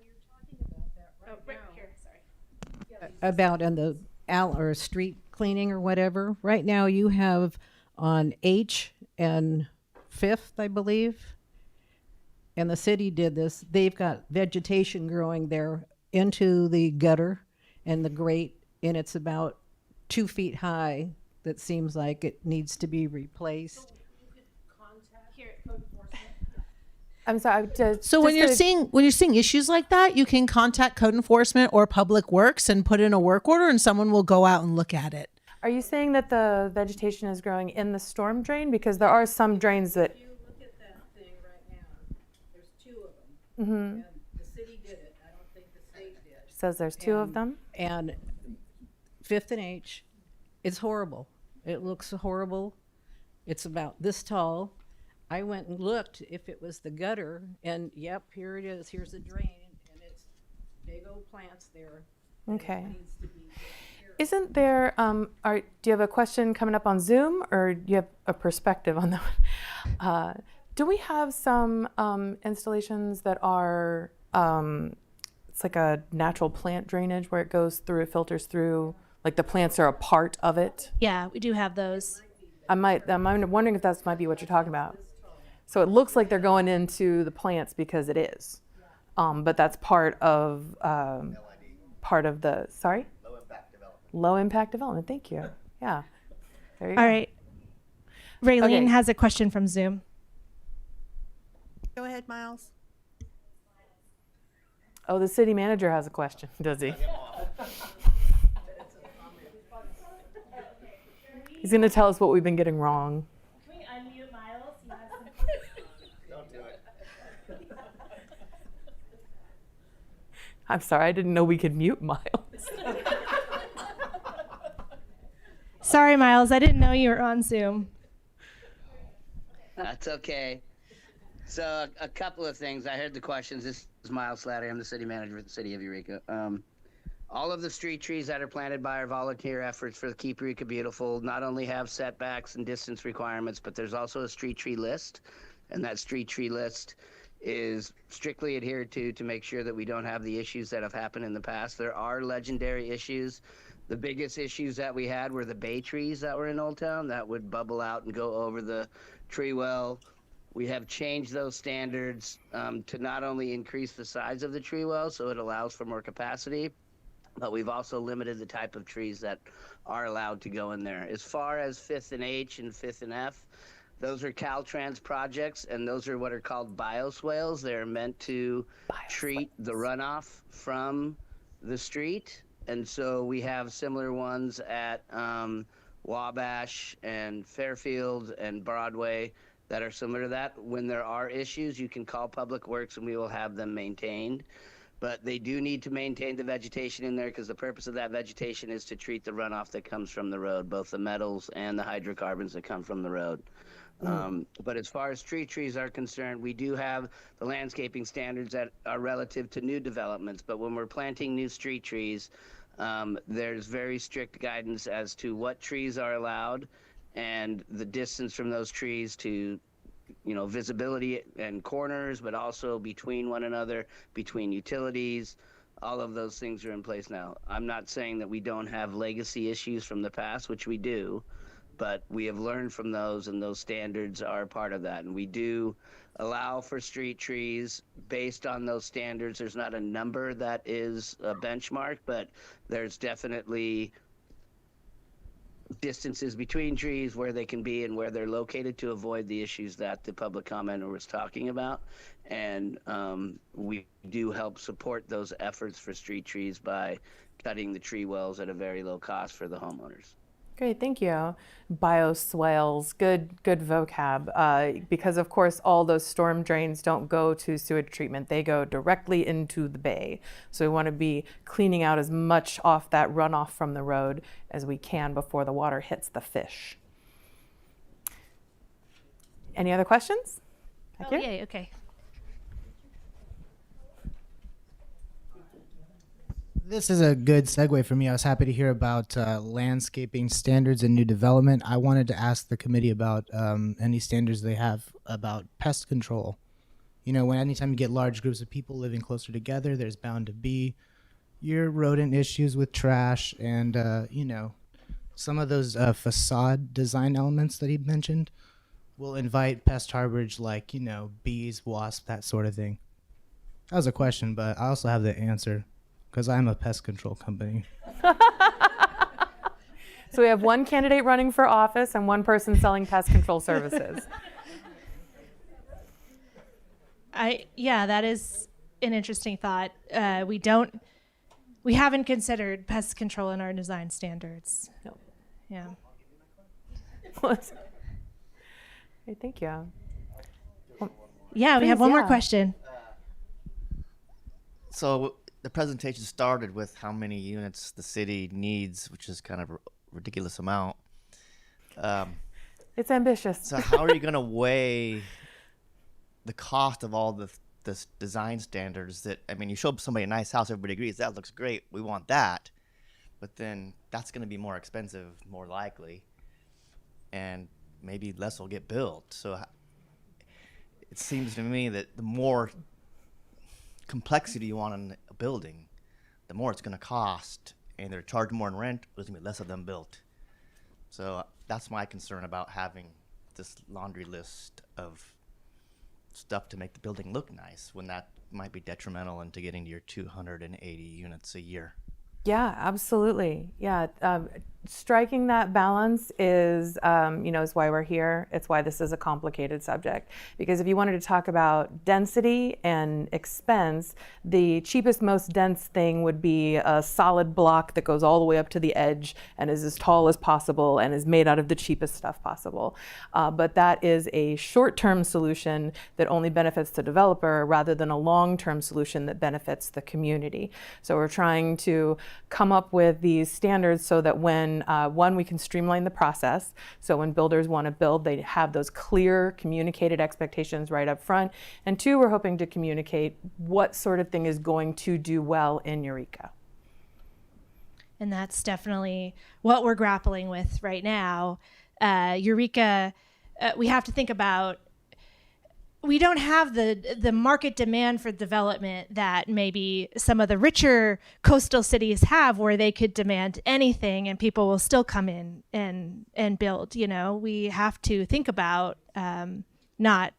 About in the or street cleaning or whatever. Right now, you have on H and 5th, I believe, and the city did this. They've got vegetation growing there into the gutter and the grate, and it's about 2 feet high. That seems like it needs to be replaced. I'm sorry. So when you're seeing issues like that, you can contact code enforcement or Public Works and put in a work order, and someone will go out and look at it. Are you saying that the vegetation is growing in the storm drain? Because there are some drains that. If you look at that thing right now, there's 2 of them. Mm-hmm. And the city did it. I don't think the state did. Says there's 2 of them. And 5th and H, it's horrible. It looks horrible. It's about this tall. I went and looked if it was the gutter, and yep, here it is. Here's the drain, and it's big old plants there. Okay. Isn't there, do you have a question coming up on Zoom, or do you have a perspective on that one? Do we have some installations that are, it's like a natural plant drainage where it goes through, it filters through, like the plants are a part of it? Yeah, we do have those. I'm wondering if that might be what you're talking about. So it looks like they're going into the plants because it is, but that's part of the, sorry? Low impact development. Low impact development, thank you. Yeah. There you go. All right. Raylene Okay. has a question from Zoom. Go ahead, Miles. Oh, the city manager has a question, does he? He's going to tell us what we've been getting wrong. Can we unmute Miles? Don't do it. I'm sorry, I didn't know we could mute Miles. Sorry, Miles. I didn't know you were on Zoom. That's okay. So a couple of things. I heard the questions. This is Miles Slattery. I'm the city manager for the city of Eureka. All of the street trees that are planted by our volunteer efforts for Keep Eureka Beautiful not only have setbacks and distance requirements, but there's also a street tree list. And that street tree list is strictly adhered to make sure that we don't have the issues that have happened in the past. There are legendary issues. The biggest issues that we had were the bay trees that were in Old Town that would bubble out and go over the tree well. We have changed those standards to not only increase the size of the tree well, so it allows for more capacity, but we've also limited the type of trees that are allowed to go in there. As far as 5th and H and 5th and F, those are Caltrans projects, and those are what are called bioswales. They're meant to treat the runoff from the street. And so we have similar ones at Wabash and Fairfield and Broadway that are similar to that. When there are issues, you can call Public Works and we will have them maintained. But they do need to maintain the vegetation in there because the purpose of that vegetation is to treat the runoff that comes from the road, both the metals and the hydrocarbons that come from the road. But as far as street trees are concerned, we do have the landscaping standards that are relative to new developments. But when we're planting new street trees, there's very strict guidance as to what trees are allowed and the distance from those trees to, you know, visibility and corners, but also between one another, between utilities. All of those things are in place now. I'm not saying that we don't have legacy issues from the past, which we do, but we have learned from those, and those standards are part of that. And we do allow for street trees based on those standards. There's not a number that is a benchmark, but there's definitely distances between trees, where they can be and where they're located, to avoid the issues that the public commenter was talking about. And we do help support those efforts for street trees by cutting the tree wells at a very low cost for the homeowners. Great, thank you. Bioswales, good vocab. Because of course all those storm drains don't go to sewage treatment, they go directly into the bay. So we want to be cleaning out as much off that runoff from the road as we can before the water hits the fish. Any other questions? Back here? Yay, okay. This is a good segue for me. I was happy to hear about landscaping standards in new development. I wanted to ask the committee about any standards they have about pest control. You know, when anytime you get large groups of people living closer together, there's bound to be your rodent issues with trash and, you know, some of those facade design elements that he mentioned will invite pest harborage like, you know, bees, wasps, that sort of thing. That was a question, but I also have the answer because I'm a pest control company. So we have one candidate running for office and one person selling pest control services. Yeah, that is an interesting thought. We haven't considered pest control in our design standards. No. Yeah. What? Hey, thank you. Yeah, we have one more question. So the presentation started with how many units the city needs, which is kind of a ridiculous amount. It's ambitious. So how are you going to weigh the cost of all the design standards that, I mean, you show up somebody a nice house, everybody agrees, that looks great, we want that. But then that's going to be more expensive, more likely. And maybe less will get built. So it seems to me that the more complexity you want in a building, the more it's going to cost, and they're charged more in rent, there's going to be less of them built. So that's my concern about having this laundry list of stuff to make the building look nice when that might be detrimental into getting to your 280 units a year. Yeah, absolutely. Yeah, striking that balance is, is why we're here. It's why this is a complicated subject. Because if you wanted to talk about density and expense, the cheapest, most dense thing would be a solid block that goes all the way up to the edge and is as tall as possible and is made out of the cheapest stuff possible. But that is a short-term solution that only benefits the developer rather than a long-term solution that benefits the community. So we're trying to come up with these standards so that when one, we can streamline the process. So when builders want to build, they have those clear communicated expectations right up front. And two, we're hoping to communicate what sort of thing is going to do well in Eureka. And that's definitely what we're grappling with right now. Eureka, we have to think about, we don't have the market demand for development that maybe some of the richer coastal cities have, where they could demand anything and people will still come in and build. You know, we have to think about not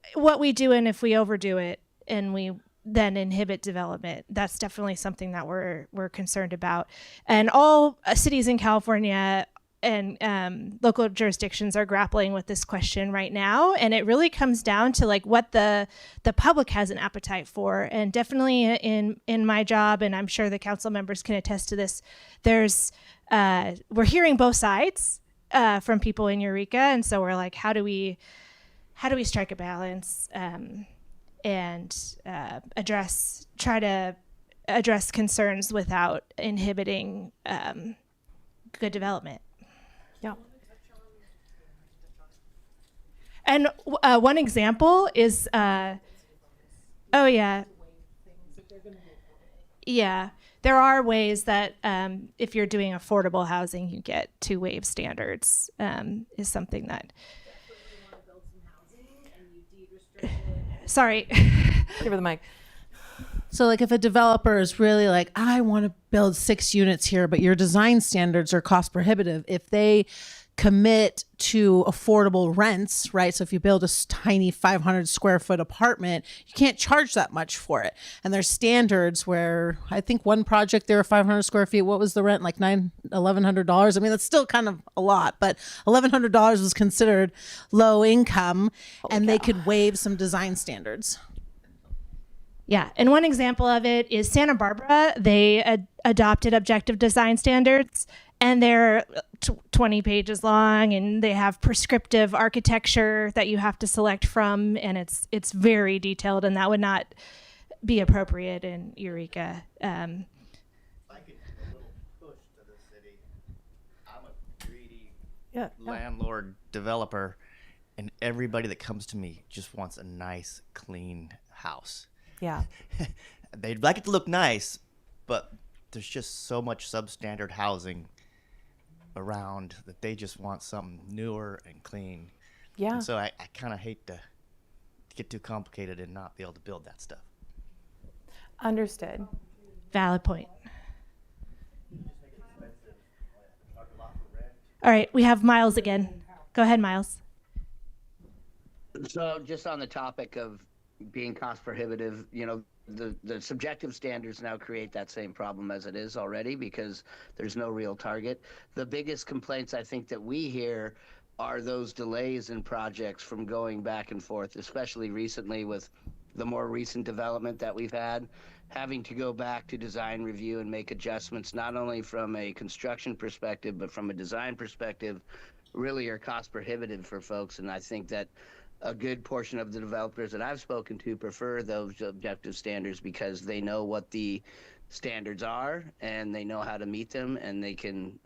what we do, and if we overdo it and we then inhibit development. That's definitely something that we're concerned about. And all cities in California and local jurisdictions are grappling with this question right now, and it really comes down to like what the public has an appetite for. And definitely in my job, and I'm sure the council members can attest to this, there's we're hearing both sides from people in Eureka, and so we're like, how do we strike a balance and try to address concerns without inhibiting good development. Yeah. And one example is, there are ways that if you're doing affordable housing, you get to waive standards, is something that. Sorry. Give her the mic. So like if a developer is really like, I want to build 6 units here, but your design standards are cost prohibitive, if they commit to affordable rents, right? So if you build a tiny 500 square foot apartment, you can't charge that much for it. And there's standards where I think one project there, 500 square feet, what was the rent? Like $1,100. I mean, that's still kind of a lot, but $1,100 was considered low income, and they could waive some design standards. Yeah, and one example of it is Santa Barbara. They adopted objective design standards, and they're 20 pages long, and they have prescriptive architecture that you have to select from, and it's very detailed, and that would not be appropriate in Eureka. If I could give a little push to the city, I'm a greedy landlord developer, and everybody that comes to me just wants a nice, clean house. Yeah. They'd like it to look nice, but there's just so much substandard housing around that they just want something newer and clean. Yeah. And so I kind of hate to get too complicated and not be able to build that stuff. Understood. Valid point. All right, we have Miles again. Go ahead, Miles. So just on the topic of being cost prohibitive, you know, the subjective standards now create that same problem as it is already because there's no real target. The biggest complaints I think that we hear are those delays in projects from going back and forth, especially recently with the more recent development that we've had, having to go back to design review and make adjustments, not only from a construction perspective, but from a design perspective, really are cost prohibitive for folks. And I think that a good portion of the developers that I've spoken to prefer those objective standards because they know what the standards are and they know how to meet them, and they can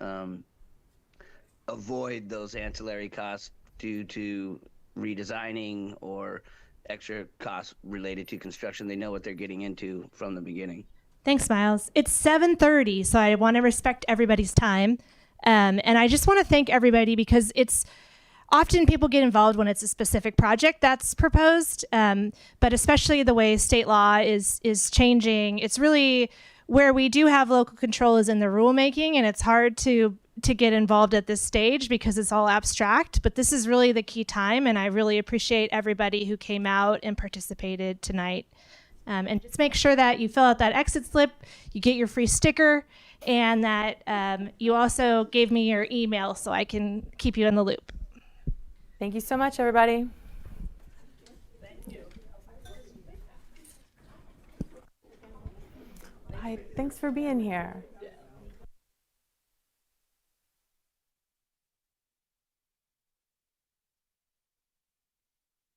avoid those ancillary costs due to redesigning or extra costs related to construction. They know what they're getting into from the beginning. Thanks, Miles. It's 7:30, so I want to respect everybody's time. And I just want to thank everybody because it's often people get involved when it's a specific project that's proposed, but especially the way state law is changing. It's really where we do have local control is in the rulemaking, and it's hard to get involved at this stage because it's all abstract. But this is really the key time, and I really appreciate everybody who came out and participated tonight. And just make sure that you fill out that exit slip, you get your free sticker, and that you also gave me your email so I can keep you in the loop. Thank you so much, everybody. Hi, thanks for being here.